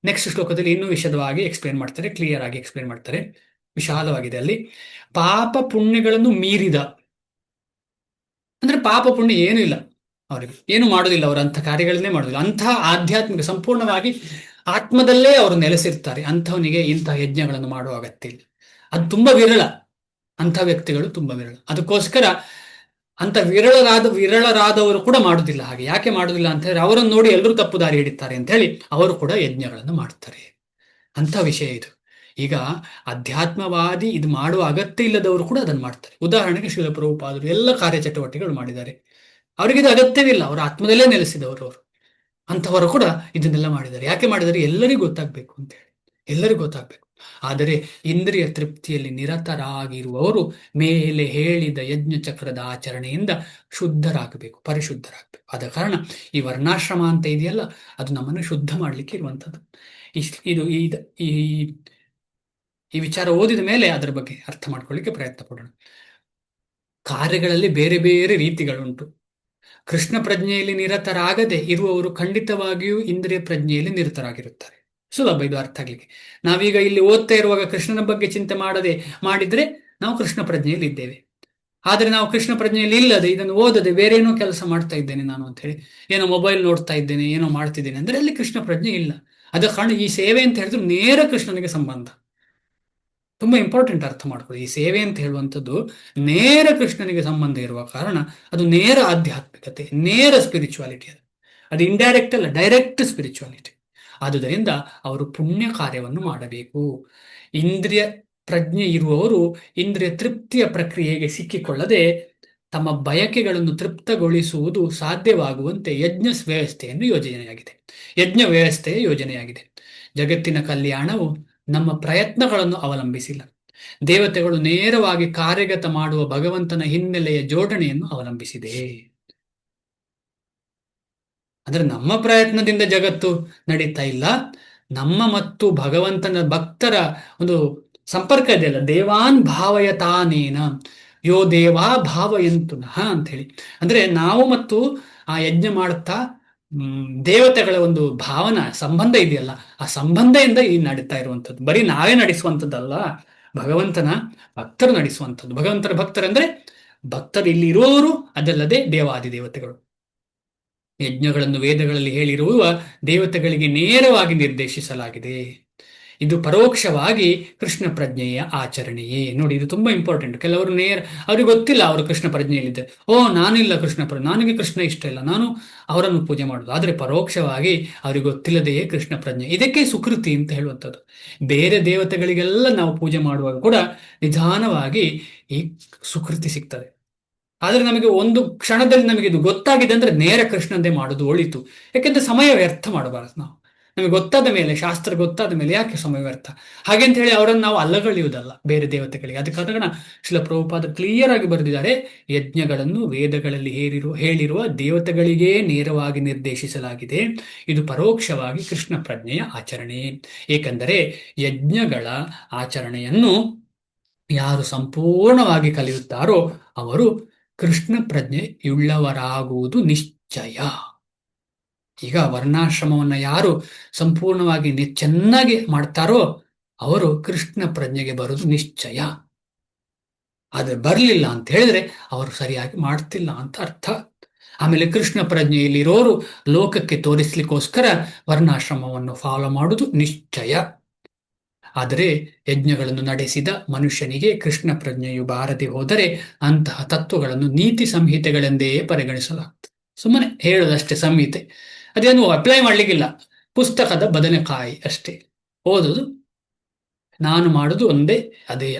ನೆಕ್ಸ್ಟ್ ಶ್ಲೋಕದಲ್ಲಿ ಇನ್ನೂ ವಿಶದವಾಗಿ ಎಕ್ಸ್ಪ್ಲೇನ್ ಮಾಡ್ತಾರೆ, ಕ್ಲಿಯರ್ ಆಗಿ ಎಕ್ಸ್ಪ್ಲೇನ್ ಮಾಡ್ತಾರೆ, ವಿಶಾಲವಾಗಿದೆ ಅಲ್ಲಿ. ಪಾಪ ಪುಣ್ಯಗಳನ್ನು ಮೀರಿದ ಅಂದ್ರೆ ಪಾಪ ಪುಣ್ಯ ಏನೂ ಇಲ್ಲ ಅವರಿಗೆ, ಏನು ಮಾಡೋದಿಲ್ಲ, ಅವರು ಅಂಥ ಕಾರ್ಯಗಳನ್ನೇ ಮಾಡೋದಿಲ್ಲ. ಅಂತಹ ಆಧ್ಯಾತ್ಮಿಕ, ಸಂಪೂರ್ಣವಾಗಿ ಆತ್ಮದಲ್ಲೇ ಅವರು ನೆಲೆಸಿರ್ತಾರೆ. ಅಂಥವನಿಗೆ ಇಂತಹ ಯಜ್ಞಗಳನ್ನು ಮಾಡುವ ಅಗತ್ಯ ಇಲ್ಲ. ಅದು ತುಂಬಾ ವಿರಳ, ಅಂಥ ವ್ಯಕ್ತಿಗಳು ತುಂಬಾ ವಿರಳ. ಅದಕ್ಕೋಸ್ಕರ ಅಂತ ವಿರಳರಾದವರು ಕೂಡ ಮಾಡುದಿಲ್ಲ. ಹಾಗೆ ಯಾಕೆ ಮಾಡುದಿಲ್ಲ ಅಂತ ಹೇಳಿದ್ರೆ, ಅವರನ್ನು ನೋಡಿ ಎಲ್ಲರೂ ತಪ್ಪು ದಾರಿ ಹಿಡಿತಾರೆ ಅಂತ ಹೇಳಿ ಅವರು ಕೂಡ ಯಜ್ಞಗಳನ್ನು ಮಾಡ್ತಾರೆ. ಅಂಥ ವಿಷಯ ಇದು. ಈಗ ಅಧ್ಯಾತ್ಮವಾದಿ ಇದು ಮಾಡುವ ಅಗತ್ಯ ಇಲ್ಲದವರು ಕೂಡ ಅದನ್ನು ಮಾಡ್ತಾರೆ. ಉದಾಹರಣೆಗೆ ಶ್ರೀಲ ಪ್ರಭುಪಾದರು ಎಲ್ಲ ಕಾರ್ಯಚಟುವಟಿಕೆಗಳು ಮಾಡಿದ್ದಾರೆ, ಅವರಿಗೆ ಇದು ಅಗತ್ಯವಿಲ್ಲ, ಅವರು ಆತ್ಮದಲ್ಲೇ ನೆಲೆಸಿದವರು ಅವರು. ಅಂಥವರು ಕೂಡ ಇದನ್ನೆಲ್ಲ ಮಾಡಿದ್ದಾರೆ. ಯಾಕೆ ಮಾಡಿದರೆ? ಎಲ್ಲರಿಗೂ ಗೊತ್ತಾಗ್ಬೇಕು ಅಂತ ಹೇಳಿ, ಎಲ್ಲರಿಗೂ ಗೊತ್ತಾಗ್ಬೇಕು. ಆದರೆ ಇಂದ್ರಿಯ ತೃಪ್ತಿಯಲ್ಲಿ ನಿರತರಾಗಿರುವವರು ಮೇಲೆ ಹೇಳಿದ ಯಜ್ಞ ಚಕ್ರದ ಆಚರಣೆಯಿಂದ ಶುದ್ಧರಾಗಬೇಕು, ಪರಿಶುದ್ಧರಾಗಬೇಕು. ಆದ ಕಾರಣ ಈ ವರ್ಣಾಶ್ರಮ ಅಂತ ಇದೆಯಲ್ಲ, ಅದು ನಮ್ಮನ್ನು ಶುದ್ಧ ಮಾಡಲಿಕ್ಕೆ ಇರುವಂಥದ್ದು. ಇದು ಈ ವಿಚಾರ ಓದಿದ ಮೇಲೆ ಅದರ ಬಗ್ಗೆ ಅರ್ಥ ಮಾಡ್ಕೊಳ್ಳಿಕ್ಕೆ ಪ್ರಯತ್ನ ಪಡೋಣ. ಕಾರ್ಯಗಳಲ್ಲಿ ಬೇರೆ ಬೇರೆ ರೀತಿಗಳುಂಟು. ಕೃಷ್ಣ ಪ್ರಜ್ಞೆಯಲ್ಲಿ ನಿರತರಾಗದೆ ಇರುವವರು ಖಂಡಿತವಾಗಿಯೂ ಇಂದ್ರಿಯ ಪ್ರಜ್ಞೆಯಲ್ಲಿ ನಿರತರಾಗಿರುತ್ತಾರೆ. ಸುಲಭ ಇದು ಅರ್ಥ ಆಗ್ಲಿಕ್ಕೆ. ನಾವೀಗ ಇಲ್ಲಿ ಓದ್ತಾ ಇರುವಾಗ ಕೃಷ್ಣನ ಬಗ್ಗೆ ಚಿಂತೆ ಮಾಡಿದ್ರೆ ನಾವು ಕೃಷ್ಣ ಪ್ರಜ್ಞೆಯಲ್ಲಿ ಇದ್ದೇವೆ. ಆದರೆ ನಾವು ಕೃಷ್ಣ ಪ್ರಜ್ಞೆಯಲ್ಲಿ ಇಲ್ಲದೆ, ಇದನ್ನು ಓದದೆ ಬೇರೆ ಏನೋ ಕೆಲಸ ಮಾಡ್ತಾ ಇದ್ದೇನೆ ನಾನು ಅಂತ ಹೇಳಿ, ಏನೋ ಮೊಬೈಲ್ ನೋಡ್ತಾ ಇದ್ದೇನೆ, ಏನೋ ಮಾಡ್ತಿದ್ದೇನೆ ಅಂದ್ರೆ ಅಲ್ಲಿ ಕೃಷ್ಣ ಪ್ರಜ್ಞೆ ಇಲ್ಲ. ಅದ ಕಾರಣ ಈ ಸೇವೆ ಅಂತ ಹೇಳಿದ್ರು ನೇರ ಕೃಷ್ಣನಿಗೆ ಸಂಬಂಧ. ತುಂಬಾ ಇಂಪಾರ್ಟೆಂಟ್ ಅರ್ಥ ಮಾಡ್ಕೊಳ್ಳಿ. ಈ ಸೇವೆ ಅಂತ ಹೇಳುವಂಥದ್ದು ನೇರ ಕೃಷ್ಣನಿಗೆ ಸಂಬಂಧ ಇರುವ ಕಾರಣ ಅದು ನೇರ ಆಧ್ಯಾತ್ಮಿಕತೆ, ನೇರ ಸ್ಪಿರಿಚುವಾಲಿಟಿ. ಅದು ಇಂಡೈರೆಕ್ಟ್ ಅಲ್ಲ, ಡೈರೆಕ್ಟ್ ಸ್ಪಿರಿಚುವಾಲಿಟಿ. ಆದುದರಿಂದ ಅವರು ಪುಣ್ಯ ಕಾರ್ಯವನ್ನು ಮಾಡಬೇಕು. ಇಂದ್ರಿಯ ಪ್ರಜ್ಞೆ ಇರುವವರು ಇಂದ್ರಿಯ ತೃಪ್ತಿಯ ಪ್ರಕ್ರಿಯೆಗೆ ಸಿಕ್ಕಿಕೊಳ್ಳದೆ ತಮ್ಮ ಬಯಕೆಗಳನ್ನು ತೃಪ್ತಗೊಳಿಸುವುದು ಸಾಧ್ಯವಾಗುವಂತೆ ಯಜ್ಞ ವ್ಯವಸ್ಥೆಯ ಯೋಜನೆಯಾಗಿದೆ. ಜಗತ್ತಿನ ಕಲ್ಯಾಣವು ನಮ್ಮ ಪ್ರಯತ್ನಗಳನ್ನು ಅವಲಂಬಿಸಿಲ್ಲ. ದೇವತೆಗಳು ನೇರವಾಗಿ ಕಾರ್ಯಗತ ಮಾಡುವ ಭಗವಂತನ ಹಿನ್ನೆಲೆಯ ಜೋಡಣೆಯನ್ನು ಅವಲಂಬಿಸಿದೆ. ಅಂದ್ರೆ ನಮ್ಮ ಪ್ರಯತ್ನದಿಂದ ಜಗತ್ತು ನಡೀತಾ ಇಲ್ಲ, ನಮ್ಮ ಮತ್ತು ಭಗವಂತನ ಭಕ್ತರ ಒಂದು ಸಂಪರ್ಕ ಇದೆಯಲ್ಲ, ದೇವಾನ್ ಭಾವಯತಾನೇನ ಯೋ ದೇವಾ ಭಾವಯಂತು ನಃ ಅಂತ ಹೇಳಿ. ಅಂದ್ರೆ ನಾವು ಮತ್ತು ಆ ಯಜ್ಞ ಮಾಡುತ್ತಾ ದೇವತೆಗಳ ಒಂದು ಭಾವನಾ ಸಂಬಂಧ ಇದೆಯಲ್ಲ, ಆ ಸಂಬಂಧದಿಂದ ಈ ನಡೀತಾ ಇರುವಂಥದ್ದು. ಬರೀ ನಾವೇ ನಡೆಸುವಂಥದ್ದಲ್ಲ, ಭಗವಂತನ ಭಕ್ತರು ನಡೆಸುವಂಥದ್ದು. ಭಗವಂತನ ಭಕ್ತರಂದ್ರೆ ಭಕ್ತರು ಇಲ್ಲಿ ಇರುವವರು, ಅದಲ್ಲದೆ ದೇವಾದಿ ದೇವತೆಗಳು. ಯಜ್ಞಗಳನ್ನು ವೇದಗಳಲ್ಲಿ ಹೇಳಿರುವ ದೇವತೆಗಳಿಗೆ ನೇರವಾಗಿ ನಿರ್ದೇಶಿಸಲಾಗಿದೆ. ಇದು ಪರೋಕ್ಷವಾಗಿ ಕೃಷ್ಣ ಪ್ರಜ್ಞೆಯ ಆಚರಣೆಯೇ. ನೋಡಿ, ಇದು ತುಂಬಾ ಇಂಪಾರ್ಟೆಂಟ್. ಕೆಲವರು ಅವ್ರಿಗೆ ಗೊತ್ತಿಲ್ಲ ಅವರು ಕೃಷ್ಣ ಪ್ರಜ್ಞೆಯಲ್ಲಿದ್ದೆ. ನಾನಿಲ್ಲ ಕೃಷ್ಣ ನನಗೆ ಕೃಷ್ಣ ಇಷ್ಟ ಇಲ್ಲ, ನಾನು ಅವರನ್ನು ಪೂಜೆ ಮಾಡುದು. ಆದ್ರೆ ಪರೋಕ್ಷವಾಗಿ ಅವ್ರಿಗೆ ಗೊತ್ತಿಲ್ಲದೆಯೇ ಕೃಷ್ಣ ಪ್ರಜ್ಞೆ. ಇದಕ್ಕೆ ಸುಕೃತಿ ಅಂತ ಹೇಳುವಂಥದ್ದು. ಬೇರೆ ದೇವತೆಗಳಿಗೆಲ್ಲ ನಾವು ಪೂಜೆ ಮಾಡುವಾಗ ಕೂಡ ನಿಧಾನವಾಗಿ ಈ ಸುಕೃತಿ ಸಿಗ್ತದೆ. ಆದ್ರೆ ನಮಗೆ ಒಂದು ಕ್ಷಣದಲ್ಲಿ ನಮಗೆ ಇದು ಗೊತ್ತಾಗಿದೆ ಅಂದ್ರೆ ನೇರ ಕೃಷ್ಣಂದೇ ಮಾಡುದು ಒಳಿತು. ಯಾಕೆಂದ್ರೆ ಸಮಯ ವ್ಯರ್ಥ ಮಾಡಬಾರದು. ನಮಗೆ ಗೊತ್ತಾದ ಮೇಲೆ, ಶಾಸ್ತ್ರ ಗೊತ್ತಾದ ಮೇಲೆ ಯಾಕೆ ಸಮಯ ವ್ಯರ್ಥ? ಹಾಗೆ ಅಂತ ಹೇಳಿ ಅವರನ್ನು ನಾವು ಅಲ್ಲಗಳೆಯುವುದಲ್ಲ ಬೇರೆ ದೇವತೆಗಳಿಗೆ. ಅದ ಕಾರಣ ಶ್ರೀಲ ಪ್ರಭುಪಾದ ಕ್ಲಿಯರ್ ಆಗಿ ಬರೆದಿದ್ದಾರೆ, ಯಜ್ಞಗಳನ್ನು ವೇದಗಳಲ್ಲಿ ಹೇಳಿರುವ ದೇವತೆಗಳಿಗೇ ನೇರವಾಗಿ ನಿರ್ದೇಶಿಸಲಾಗಿದೆ. ಇದು ಪರೋಕ್ಷವಾಗಿ ಕೃಷ್ಣ ಪ್ರಜ್ಞೆಯ ಆಚರಣೆ. ಏಕೆಂದರೆ ಯಜ್ಞಗಳ ಆಚರಣೆಯನ್ನು ಯಾರು ಸಂಪೂರ್ಣವಾಗಿ ಕಲಿಯುತ್ತಾರೋ ಅವರು ಕೃಷ್ಣ ಪ್ರಜ್ಞೆಯುಳ್ಳವರಾಗುವುದು ನಿಶ್ಚಯ. ಈಗ ವರ್ಣಾಶ್ರಮವನ್ನ ಯಾರು ಸಂಪೂರ್ಣವಾಗಿ ಚೆನ್ನಾಗಿ ಮಾಡ್ತಾರೋ ಅವರು ಕೃಷ್ಣ ಪ್ರಜ್ಞೆಗೆ ಬರುವುದು ನಿಶ್ಚಯ. ಆದ್ರೆ ಬರಲಿಲ್ಲ ಅಂತ ಹೇಳಿದ್ರೆ ಅವರು ಸರಿಯಾಗಿ ಮಾಡ್ತಿಲ್ಲ ಅಂತ ಅರ್ಥ. ಆಮೇಲೆ ಕೃಷ್ಣ ಪ್ರಜ್ಞೆಯಲ್ಲಿರೋರು ಲೋಕಕ್ಕೆ ತೋರಿಸ್ಲಿಕ್ಕೋಸ್ಕರ ವರ್ಣಾಶ್ರಮವನ್ನು ಫಾಲೋ ಮಾಡುವುದು ನಿಶ್ಚಯ. ಆದರೆ ಯಜ್ಞಗಳನ್ನು ನಡೆಸಿದ ಮನುಷ್ಯನಿಗೆ ಕೃಷ್ಣ ಪ್ರಜ್ಞೆಯು ಬಾರದೆ ಹೋದರೆ ಅಂತಹ ತತ್ವಗಳನ್ನು ನೀತಿ ಸಂಹಿತೆಗಳೆಂದೇ ಪರಿಗಣಿಸಲಾಗ್ತದೆ. ಸುಮ್ಮನೆ ಹೇಳೋದಷ್ಟೇ ಸಂಹಿತೆ, ಅದೇನು ಅಪ್ಲೈ ಮಾಡ್ಲಿಕ್ಕಿಲ್ಲ. ಪುಸ್ತಕದ ಬದನೆಕಾಯಿ ಅಷ್ಟೇ, ಓದುದು ನಾನು ಮಾಡುದು ಒಂದೇ ಅದೇಯ.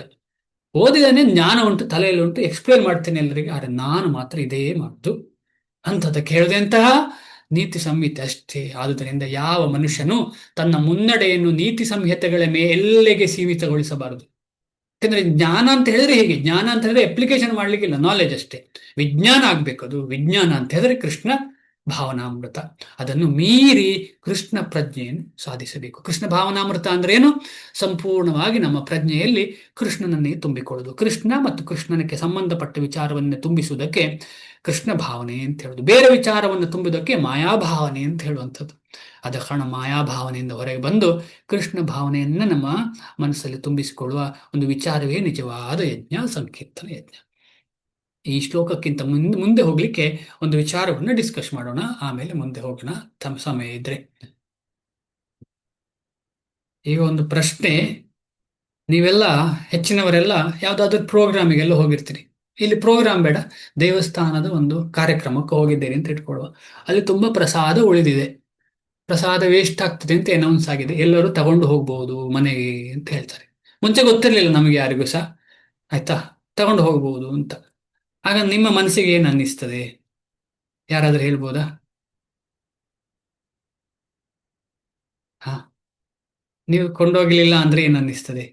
ಓದಿದನೇ ಜ್ಞಾನ ಉಂಟು, ತಲೆಯಲ್ಲಿ ಉಂಟು, ಎಕ್ಸ್ಪ್ಲೇನ್ ಮಾಡ್ತೇನೆ ಎಲ್ಲರಿಗೆ. ಆದರೆ ನಾನು ಮಾತ್ರ ಇದೇ ಮಾಡುದು ಅಂಥದಕ್ಕೆ ಹೇಳದಂತಹ ನೀತಿ ಸಂಹಿತೆ ಅಷ್ಟೇ. ಆದುದರಿಂದ ಯಾವ ಮನುಷ್ಯನು ತನ್ನ ಮುನ್ನಡೆಯನ್ನು ನೀತಿ ಸಂಹಿತೆಗಳ ಮೇಲೆಗೆ ಸೀಮಿತಗೊಳಿಸಬಾರದು. ಯಾಕಂದ್ರೆ ಜ್ಞಾನ ಅಂತ ಹೇಳಿದ್ರೆ ಹೇಗೆ? ಜ್ಞಾನ ಅಂತ ಹೇಳಿದ್ರೆ ಅಪ್ಲಿಕೇಶನ್ ಮಾಡ್ಲಿಕ್ಕಿಲ್ಲ, ನಾಲೆಜ್ ಅಷ್ಟೇ. ವಿಜ್ಞಾನ ಆಗ್ಬೇಕು. ಅದು ವಿಜ್ಞಾನ ಅಂತ ಹೇಳಿದ್ರೆ ಕೃಷ್ಣ ಭಾವನಾಮೃತ. ಅದನ್ನು ಮೀರಿ ಕೃಷ್ಣ ಪ್ರಜ್ಞೆಯನ್ನು ಸಾಧಿಸಬೇಕು. ಕೃಷ್ಣ ಭಾವನಾಮೃತ ಅಂದ್ರೆ ಏನು? ಸಂಪೂರ್ಣವಾಗಿ ನಮ್ಮ ಪ್ರಜ್ಞೆಯಲ್ಲಿ ಕೃಷ್ಣನನ್ನೇ ತುಂಬಿಕೊಳ್ಳುವುದು. ಕೃಷ್ಣ ಮತ್ತು ಕೃಷ್ಣನಕ್ಕೆ ಸಂಬಂಧಪಟ್ಟ ವಿಚಾರವನ್ನೇ ತುಂಬಿಸುವುದಕ್ಕೆ ಕೃಷ್ಣ ಭಾವನೆ ಅಂತ ಹೇಳುದು. ಬೇರೆ ವಿಚಾರವನ್ನು ತುಂಬುವುದಕ್ಕೆ ಮಾಯಾಭಾವನೆ ಅಂತ ಹೇಳುವಂಥದ್ದು. ಆದ ಕಾರಣ ಮಾಯಾಭಾವನೆಯಿಂದ ಹೊರಗೆ ಬಂದು ಕೃಷ್ಣ ಭಾವನೆಯನ್ನ ನಮ್ಮ ಮನಸ್ಸಲ್ಲಿ ತುಂಬಿಸಿಕೊಳ್ಳುವ ಒಂದು ವಿಚಾರವೇ ನಿಜವಾದ ಯಜ್ಞ, ಸಂಕೀರ್ತನ ಯಜ್ಞ. ಈ ಶ್ಲೋಕಕ್ಕಿಂತ ಮುಂದೆ ಹೋಗ್ಲಿಕ್ಕೆ ಒಂದು ವಿಚಾರವನ್ನು ಡಿಸ್ಕಸ್ ಮಾಡೋಣ, ಆಮೇಲೆ ಮುಂದೆ ಹೋಗೋಣ ತಮ್ಮ ಸಮಯ ಇದ್ರೆ. ಈಗ ಒಂದು ಪ್ರಶ್ನೆ, ನೀವೆಲ್ಲ ಹೆಚ್ಚಿನವರೆಲ್ಲ ಯಾವ್ದಾದ್ರು ಪ್ರೋಗ್ರಾಮಿಗೆಲ್ಲ ಹೋಗಿರ್ತೀರಿ. ಇಲ್ಲಿ ಪ್ರೋಗ್ರಾಮ್ ಬೇಡ, ದೇವಸ್ಥಾನದ ಒಂದು ಕಾರ್ಯಕ್ರಮಕ್ಕೆ ಹೋಗಿದ್ದೀರಿ ಅಂತ ಇಟ್ಕೊಳ್ಳುವ. ಅಲ್ಲಿ ತುಂಬಾ ಪ್ರಸಾದ ಉಳಿದಿದೆ, ಪ್ರಸಾದ ವೇಸ್ಟ್ ಆಗ್ತದೆ ಅಂತ ಅನೌನ್ಸ್ ಆಗಿದೆ, ಎಲ್ಲರೂ ತಗೊಂಡು ಹೋಗ್ಬಹುದು ಮನೆಗೆ ಅಂತ ಹೇಳ್ತಾರೆ. ಮುಂಚೆ ಗೊತ್ತಿರ್ಲಿಲ್ಲ ನಮಗೆ ಯಾರಿಗೂ ಸಹ, ಆಯ್ತಾ, ತಗೊಂಡು ಹೋಗ್ಬಹುದು ಅಂತ. ಆಗ ನಿಮ್ಮ ಮನಸ್ಸಿಗೆ ಏನ್ ಅನ್ನಿಸ್ತದೆ? ಯಾರಾದ್ರೂ ಹೇಳ್ಬೋದಾ? ಹಾ, ನೀವು ಕೊಂಡೋಗ್ಲಿಲ್ಲ ಅಂದ್ರೆ ಏನ್ ಅನ್ನಿಸ್ತದೆ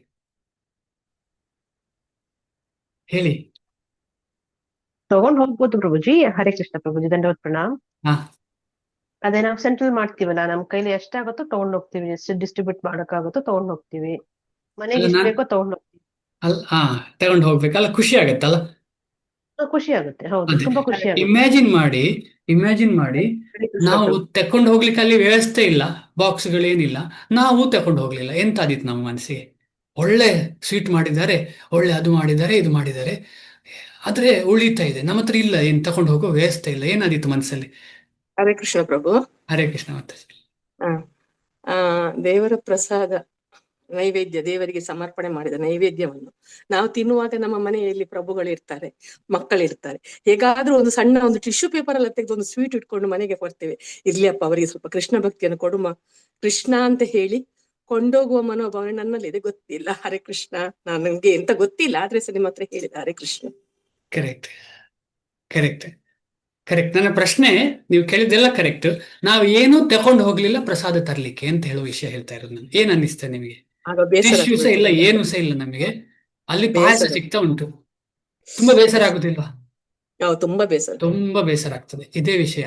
ಹೇಳಿ. ತಗೊಂಡ್ ಹೋಗ್ಬೋದು ಪ್ರಭುಜಿ. ಹರೇ ಕೃಷ್ಣ ಪ್ರಭುಜಿ, ದಂಡವತ್ ಪ್ರಣಾಮ್. ಹಾ, ಅದೇ ನಾವು ಸೆಂಟ್ರಲ್ ಮಾಡ್ತೀವಲ್ಲ, ನಮ್ ಕೈಲಿ ಎಷ್ಟಾಗುತ್ತೋ ತಗೊಂಡ್ ಹೋಗ್ತೀವಿ, ಎಷ್ಟು ಡಿಸ್ಟ್ರಿಬ್ಯೂಟ್ ಮಾಡಕ್ಕಾಗುತ್ತೋ ತಗೊಂಡ್ ಹೋಗ್ತೀವಿ, ಮನೆಗೆ ಎಷ್ಟು ಬೇಕೋ ತಗೊಂಡ್ ಹೋಗ್ತೀವಿ. ತಗೊಂಡು ಹೋಗ್ಬೇಕಲ್ಲ, ಖುಷಿ ಆಗತ್ತಲ್ಲ. ಖುಷಿ ಆಗುತ್ತೆ, ಹೌದು, ತುಂಬಾ ಖುಷಿ ಆಗುತ್ತೆ. ಇಮ್ಯಾಜಿನ್ ಮಾಡಿ ನಾವು ತಕೊಂಡು ಹೋಗ್ಲಿಕ್ಕೆ ಅಲ್ಲಿ ವ್ಯವಸ್ಥೆ ಇಲ್ಲ, ಬಾಕ್ಸ್ಗಳೇನಿಲ್ಲ, ನಾವು ತಕೊಂಡು ಹೋಗ್ಲಿಲ್ಲ, ಎಂತ ಆದಿತ್ತು ನಮ್ಮ ಮನಸ್ಸಿಗೆ? ಒಳ್ಳೆ ಸ್ವೀಟ್ ಮಾಡಿದ್ದಾರೆ, ಒಳ್ಳೆ ಅದು ಮಾಡಿದ್ದಾರೆ, ಇದು ಮಾಡಿದ್ದಾರೆ, ಆದ್ರೆ ಉಳಿತಾ ಇದೆ, ನಮ್ಮ ಹತ್ರ ಇಲ್ಲ, ಏನ್ ತಕೊಂಡು ಹೋಗೋ ವ್ಯವಸ್ಥೆ ಇಲ್ಲ, ಏನಾದಿತ್ತು ಮನಸ್ಸಲ್ಲಿ? ಹರೇ ಕೃಷ್ಣ ಪ್ರಭು. ಹರೇ ಕೃಷ್ಣ. ಮತ್ತೆ ದೇವರ ಪ್ರಸಾದ ನೈವೇದ್ಯ, ದೇವರಿಗೆ ಸಮರ್ಪಣೆ ಮಾಡಿದ ನೈವೇದ್ಯವನ್ನು ನಾವು ತಿನ್ನುವಾಗ ನಮ್ಮ ಮನೆಯಲ್ಲಿ ಪ್ರಭುಗಳಿರ್ತಾರೆ, ಮಕ್ಕಳಿರ್ತಾರೆ. ಹೇಗಾದ್ರೂ ಒಂದು ಸಣ್ಣ ಒಂದು ಟಿಶ್ಯೂ ಪೇಪರ್ ಎಲ್ಲ ತೆಗೆದು ಒಂದು ಸ್ವೀಟ್ ಇಟ್ಕೊಂಡು ಮನೆಗೆ ಕೊಡ್ತೇವೆ. ಇರ್ಲಿಯಪ್ಪ ಅವರಿಗೆ ಸ್ವಲ್ಪ ಕೃಷ್ಣ ಭಕ್ತಿಯನ್ನು ಕೊಡುಮ, ಕೃಷ್ಣ ಅಂತ ಹೇಳಿ ಕೊಂಡೋಗುವ ಮನೋಭಾವನೆ ನನ್ನಲ್ಲಿದೆ. ಗೊತ್ತಿಲ್ಲ, ಹರೇ ಕೃಷ್ಣ, ನನಗೆ ಎಂತ ಗೊತ್ತಿಲ್ಲ, ಆದ್ರೆ ಸಹ ನಿಮ್ಮ ಹತ್ರ ಹೇಳಿದ Hare Krishna. Correct correct correct. ನನ್ನ ಪ್ರಶ್ನೆ ನೀವು ಕೇಳಿದ್ದೆಲ್ಲ ಕರೆಕ್ಟ್. ನಾವು ಏನೂ ತಕೊಂಡು ಹೋಗ್ಲಿಲ್ಲ ಪ್ರಸಾದ ತರ್ಲಿಕ್ಕೆ ಅಂತ ಹೇಳುವ ವಿಷಯ ಹೇಳ್ತಾ ಇರೋದು ನಾನು. ಏನ್ ಅನ್ನಿಸ್ತದೆ ನಿಮಗೆ? ಟಿಶ್ಯೂ ಸಹ ಇಲ್ಲ, ಏನು ಸಹ ಇಲ್ಲ ನಮಗೆ, ಅಲ್ಲಿ ಪಾಯಸ ಸಿಗ್ತಾ ಉಂಟು. ತುಂಬಾ ಬೇಸರ ಆಗುದಿಲ್ವಾ? ತುಂಬಾ ಬೇಸರ ಆಗ್ತದೆ. ಇದೇ ವಿಷಯ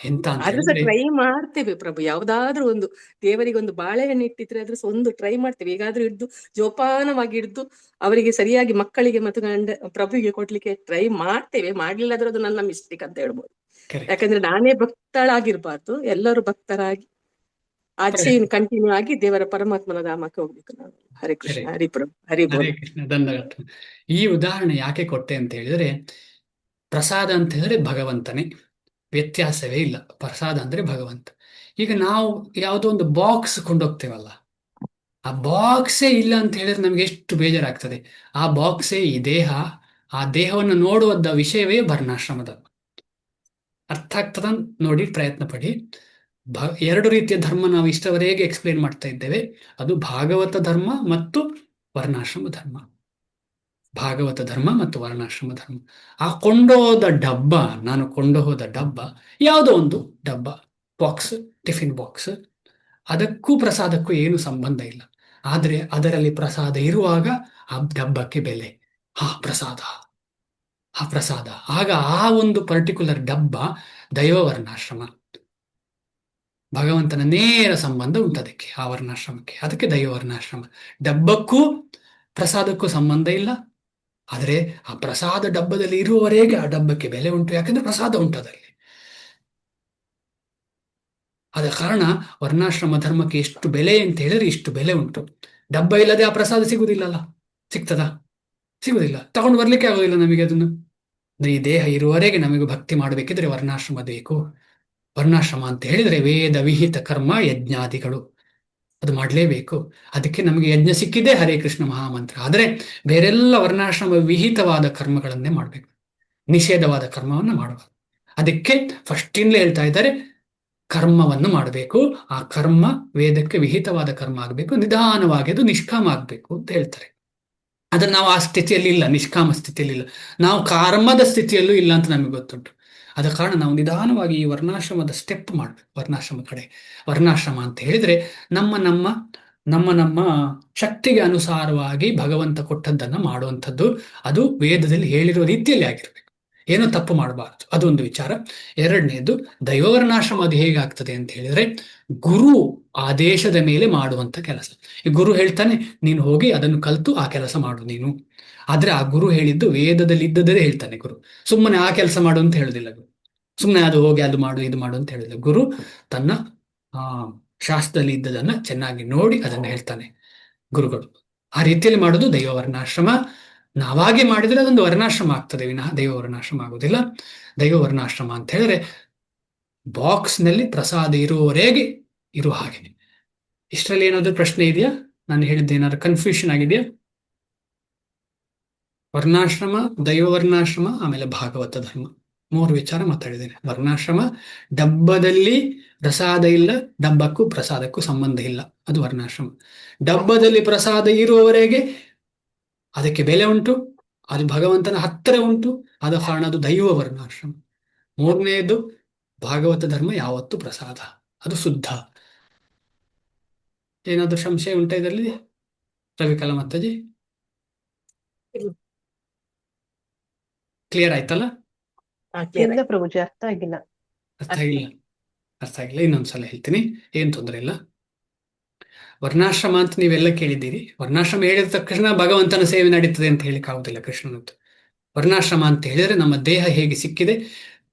ಎಂತ ಅಂತ ಆದ್ರೂ ಸಹ ಟ್ರೈ ಮಾಡ್ತೇವೆ ಪ್ರಭು. ಯಾವ್ದಾದ್ರು ಒಂದು ದೇವರಿಗೆ ಒಂದು ಬಾಳೆಹಣ್ಣು ಇಟ್ಟಿದ್ರೆ ಅದ್ರ ಒಂದು ಟ್ರೈ ಮಾಡ್ತೇವೆ. ಈಗಾದ್ರೂ ಹಿಡ್ದು ಜೋಪಾನವಾಗಿ ಹಿಡ್ದು ಅವರಿಗೆ ಸರಿಯಾಗಿ ಮಕ್ಕಳಿಗೆ ಮತ್ತು ಗಂಡ ಪ್ರಭುವಿಗೆ ಕೊಡ್ಲಿಕ್ಕೆ ಟ್ರೈ ಮಾಡ್ತೇವೆ. ಮಾಡ್ಲಿಲ್ಲ ಆದ್ರೆ ಅದು ನನ್ನ ಮಿಸ್ಟೇಕ್ ಅಂತ ಹೇಳ್ಬೋದು. ಯಾಕಂದ್ರೆ ನಾನೇ ಭಕ್ತಳಾಗಿರ್ಬಾರ್ದು, ಎಲ್ಲರೂ ಭಕ್ತರಾಗಿ ಆಚೆ ಕಂಟಿನ್ಯೂ ಆಗಿ ದೇವರ ಪರಮಾತ್ಮನ ಧಾಮಕ್ಕೆ ಹೋಗ್ಬೇಕು ನಾವು. ಹರೇ ಕೃಷ್ಣ, ಹರಿ ಪ್ರಭು, ಹರಿ ಕೃಷ್ಣ. ದಂಡಗಟ್ಟು. ಈ ಉದಾಹರಣೆ ಯಾಕೆ ಕೊಟ್ಟೆ ಅಂತ ಹೇಳಿದ್ರೆ, ಪ್ರಸಾದ ಅಂತ ಹೇಳಿದ್ರೆ ಭಗವಂತನೇ, ವ್ಯತ್ಯಾಸವೇ ಇಲ್ಲ. ಪ್ರಸಾದ ಅಂದ್ರೆ ಭಗವಂತ. ಈಗ ನಾವು ಯಾವುದೋ ಒಂದು ಬಾಕ್ಸ್ ಕೊಂಡೋಗ್ತೇವಲ್ಲ, ಆ ಬಾಕ್ಸೇ ಇಲ್ಲ ಅಂತ ಹೇಳಿದ್ರೆ ನಮ್ಗೆ ಎಷ್ಟು ಬೇಜಾರಾಗ್ತದೆ. ಆ ಬಾಕ್ಸೇ ಈ ದೇಹ. ಆ ದೇಹವನ್ನು ನೋಡುವಂತ ವಿಷಯವೇ ವರ್ಣಾಶ್ರಮದ. ಅರ್ಥ ಆಗ್ತದ ನೋಡಿ, ಪ್ರಯತ್ನ ಪಡಿ. ಎರಡು ರೀತಿಯ ಧರ್ಮ ನಾವು ಇಷ್ಟವರೆಗೆ ಎಕ್ಸ್ಪ್ಲೇನ್ ಮಾಡ್ತಾ ಇದ್ದೇವೆ. ಅದು ಭಾಗವತ ಧರ್ಮ ಮತ್ತು ವರ್ಣಾಶ್ರಮ ಧರ್ಮ. ಭಾಗವತ ಧರ್ಮ ಮತ್ತು ವರ್ಣಾಶ್ರಮ ಧರ್ಮ. ಆ ಕೊಂಡೋದ ಡಬ್ಬ, ನಾನು ಕೊಂಡು ಹೋದ ಡಬ್ಬ, ಯಾವುದೋ ಒಂದು ಡಬ್ಬ, ಬಾಕ್ಸ್, ಟಿಫಿನ್ ಬಾಕ್ಸ್, ಅದಕ್ಕೂ ಪ್ರಸಾದಕ್ಕೂ ಏನು ಸಂಬಂಧ ಇಲ್ಲ. ಆದರೆ ಅದರಲ್ಲಿ ಪ್ರಸಾದ ಇರುವಾಗ ಆ ಡಬ್ಬಕ್ಕೆ ಬೆಲೆ. ಪ್ರಸಾದ, ಪ್ರಸಾದ. ಆಗ ಆ ಒಂದು ಪರ್ಟಿಕ್ಯುಲರ್ ಡಬ್ಬ ದೈವ ವರ್ಣಾಶ್ರಮ. ಭಗವಂತನ ನೇರ ಸಂಬಂಧ ಉಂಟು ಅದಕ್ಕೆ, ಆ ವರ್ಣಾಶ್ರಮಕ್ಕೆ. ಅದಕ್ಕೆ ದೈವ ವರ್ಣಾಶ್ರಮ. ಡಬ್ಬಕ್ಕೂ ಪ್ರಸಾದಕ್ಕೂ ಸಂಬಂಧ ಇಲ್ಲ. ಆದರೆ ಆ ಪ್ರಸಾದ ಡಬ್ಬದಲ್ಲಿ ಇರುವವರೆಗೆ ಆ ಡಬ್ಬಕ್ಕೆ ಬೆಲೆ ಉಂಟು, ಯಾಕಂದ್ರೆ ಪ್ರಸಾದ ಉಂಟು ಅದರಲ್ಲಿ. ಆದ ಕಾರಣ ವರ್ಣಾಶ್ರಮ ಧರ್ಮಕ್ಕೆ ಎಷ್ಟು ಬೆಲೆ ಅಂತ ಹೇಳಿದ್ರೆ ಇಷ್ಟು ಬೆಲೆ ಉಂಟು. ಡಬ್ಬ ಇಲ್ಲದೆ ಆ ಪ್ರಸಾದ ಸಿಗುವುದಿಲ್ಲಲ್ಲ. ಸಿಗ್ತದಾ? ಸಿಗುವುದಿಲ್ಲ. ತಗೊಂಡು ಬರ್ಲಿಕ್ಕೆ ಆಗೋದಿಲ್ಲ ನಮಗೆ ಅದನ್ನು. ಈ ದೇಹ ಇರುವವರೆಗೆ ನಮಗೆ ಭಕ್ತಿ ಮಾಡಬೇಕಿದ್ರೆ ವರ್ಣಾಶ್ರಮ ಬೇಕು. ವರ್ಣಾಶ್ರಮ ಅಂತ ಹೇಳಿದ್ರೆ ವೇದ ವಿಹಿತ ಕರ್ಮ ಯಜ್ಞಾದಿಗಳು, ಅದು ಮಾಡಲೇಬೇಕು. ಅದಕ್ಕೆ ನಮಗೆ ಯಜ್ಞ ಸಿಕ್ಕಿದೆ ಹರೇ ಕೃಷ್ಣ ಮಹಾಮಂತ್ರ. ಆದರೆ ಬೇರೆಲ್ಲ ವರ್ಣಾಶ್ರಮ ವಿಹಿತವಾದ ಕರ್ಮಗಳನ್ನೇ ಮಾಡಬೇಕು, ನಿಷೇಧವಾದ ಕರ್ಮವನ್ನು ಮಾಡಬಾರ್ದು. ಅದಕ್ಕೆ ಫಸ್ಟಿಂದಲೇ ಹೇಳ್ತಾ ಇದ್ದಾರೆ, ಕರ್ಮವನ್ನು ಮಾಡಬೇಕು. ಆ ಕರ್ಮ ವೇದಕ್ಕೆ ವಿಹಿತವಾದ ಕರ್ಮ ಆಗಬೇಕು, ನಿಧಾನವಾಗಿ ಅದು ನಿಷ್ಕಾಮ ಆಗಬೇಕು ಅಂತ ಹೇಳ್ತಾರೆ. ಅದನ್ನು ನಾವು ಆ ಸ್ಥಿತಿಯಲ್ಲಿ ಇಲ್ಲ, ನಿಷ್ಕಾಮ ಸ್ಥಿತಿಯಲ್ಲಿ ಇಲ್ಲ, ನಾವು ಕರ್ಮದ ಸ್ಥಿತಿಯಲ್ಲೂ ಇಲ್ಲ ಅಂತ ನಮಗೆ ಗೊತ್ತುಂಟು. ಆದ ಕಾರಣ ನಾವು ನಿಧಾನವಾಗಿ ಈ ವರ್ಣಾಶ್ರಮದ ಸ್ಟೆಪ್ ಮಾಡಬೇಕು. ವರ್ಣಾಶ್ರಮ ಕಡೆ. ವರ್ಣಾಶ್ರಮ ಅಂತ ಹೇಳಿದ್ರೆ ನಮ್ಮ ನಮ್ಮ ನಮ್ಮ ನಮ್ಮ ಶಕ್ತಿಗೆ ಅನುಸಾರವಾಗಿ ಭಗವಂತ ಕೊಟ್ಟದ್ದನ್ನು ಮಾಡುವಂಥದ್ದು. ಅದು ವೇದದಲ್ಲಿ ಹೇಳಿರುವ ರೀತಿಯಲ್ಲಿ ಆಗಿರ್ಬೇಕು, ಏನೋ ತಪ್ಪು ಮಾಡಬಾರದು. ಅದೊಂದು ವಿಚಾರ. ಎರಡನೇದು, ದೈವವರ್ಣಾಶ್ರಮ ಅದು ಹೇಗಾಗ್ತದೆ ಅಂತ ಹೇಳಿದ್ರೆ ಗುರು ಆದೇಶದ ಮೇಲೆ ಮಾಡುವಂತ ಕೆಲಸ. ಈ ಗುರು ಹೇಳ್ತಾನೆ, ನೀನು ಹೋಗಿ ಅದನ್ನು ಕಲಿತು ಆ ಕೆಲಸ ಮಾಡು ನೀನು. ಆದ್ರೆ ಆ ಗುರು ಹೇಳಿದ್ದು ವೇದದಲ್ಲಿ ಇದ್ದದೇ ಹೇಳ್ತಾನೆ. ಗುರು ಸುಮ್ಮನೆ ಆ ಕೆಲಸ ಮಾಡು ಅಂತ ಹೇಳುದಿಲ್ಲ. ಗುರು ಸುಮ್ಮನೆ ಅದು ಹೋಗಿ ಅದು ಮಾಡು ಇದು ಮಾಡು ಅಂತ ಹೇಳುದಿಲ್ಲ. ಗುರು ತನ್ನ ಶಾಸ್ತ್ರದಲ್ಲಿ ಇದ್ದದನ್ನ ಚೆನ್ನಾಗಿ ನೋಡಿ ಅದನ್ನ ಹೇಳ್ತಾನೆ ಗುರುಗಳು. ಆ ರೀತಿಯಲ್ಲಿ ಮಾಡೋದು ದೈವ ವರ್ಣಾಶ್ರಮ. ನಾವಾಗಿ ಮಾಡಿದ್ರೆ ಅದೊಂದು ವರ್ಣಾಶ್ರಮ ಆಗ್ತದೆ ವಿನಃ ದೈವ ವರ್ಣಾಶ್ರಮ ಆಗುದಿಲ್ಲ. ದೈವ ವರ್ಣಾಶ್ರಮ ಅಂತ ಹೇಳಿದ್ರೆ ಬಾಕ್ಸ್ನಲ್ಲಿ ಪ್ರಸಾದ ಇರುವವರೆಗೆ ಇರುವ ಹಾಗೆ. ಇಷ್ಟರಲ್ಲಿ ಏನಾದ್ರು ಪ್ರಶ್ನೆ ಇದೆಯಾ? ನಾನು ಹೇಳಿದ್ದೆ ಏನಾದ್ರು ಕನ್ಫ್ಯೂಷನ್ ಆಗಿದೆಯಾ? ವರ್ಣಾಶ್ರಮ, ದೈವ ವರ್ಣಾಶ್ರಮ, ಆಮೇಲೆ ಭಾಗವತ ಧರ್ಮ, 3 ವಿಚಾರ ಮಾತಾಡಿದ್ದೇನೆ. ವರ್ಣಾಶ್ರಮ, ಡಬ್ಬದಲ್ಲಿ ಪ್ರಸಾದ ಇಲ್ಲ, ಡಬ್ಬಕ್ಕೂ ಪ್ರಸಾದಕ್ಕೂ ಸಂಬಂಧ ಇಲ್ಲ, ಅದು ವರ್ಣಾಶ್ರಮ. ಡಬ್ಬದಲ್ಲಿ ಪ್ರಸಾದ ಇರುವವರೆಗೆ ಅದಕ್ಕೆ ಬೆಲೆ ಉಂಟು, ಅದು ಭಗವಂತನ ಹತ್ತಿರ ಉಂಟು, ಆದ ಕಾರಣ ಅದು ದೈವ ವರ್ಣಾಶ್ರಮ. 3ನೇದು ಭಾಗವತ ಧರ್ಮ, ಯಾವತ್ತು ಪ್ರಸಾದ, ಅದು ಶುದ್ಧ. ಏನಾದ್ರು ಸಂಶಯ ಉಂಟಾ ಇದರಲ್ಲಿ ರವಿಕಲಾ ಮಾತಾಜಿ? ಕ್ಲಿಯರ್ ಆಯ್ತಲ್ಲ? ಇಲ್ಲ ಪ್ರಭುಜಿ, ಅರ್ಥ ಆಗಿಲ್ಲ. ಅರ್ಥ ಆಗಿಲ್ಲ? ಅರ್ಥ ಆಗಿಲ್ಲ, ಇನ್ನೊಂದ್ಸಲ ಹೇಳ್ತೀನಿ, ಏನ್ ತೊಂದರೆ ಇಲ್ಲ. ವರ್ಣಾಶ್ರಮ ಅಂತ ನೀವೆಲ್ಲ ಕೇಳಿದ್ದೀರಿ. ವರ್ಣಾಶ್ರಮ ಹೇಳಿದ ತಕ್ಷಣ ಭಗವಂತನ ಸೇವೆ ನಡೀತದೆ ಅಂತ ಹೇಳಿಕ್ ಆಗುದಿಲ್ಲ ಕೃಷ್ಣನದ್ದು. ವರ್ಣಾಶ್ರಮ ಅಂತ ಹೇಳಿದ್ರೆ ನಮ್ಮ ದೇಹ ಹೇಗೆ ಸಿಕ್ಕಿದೆ,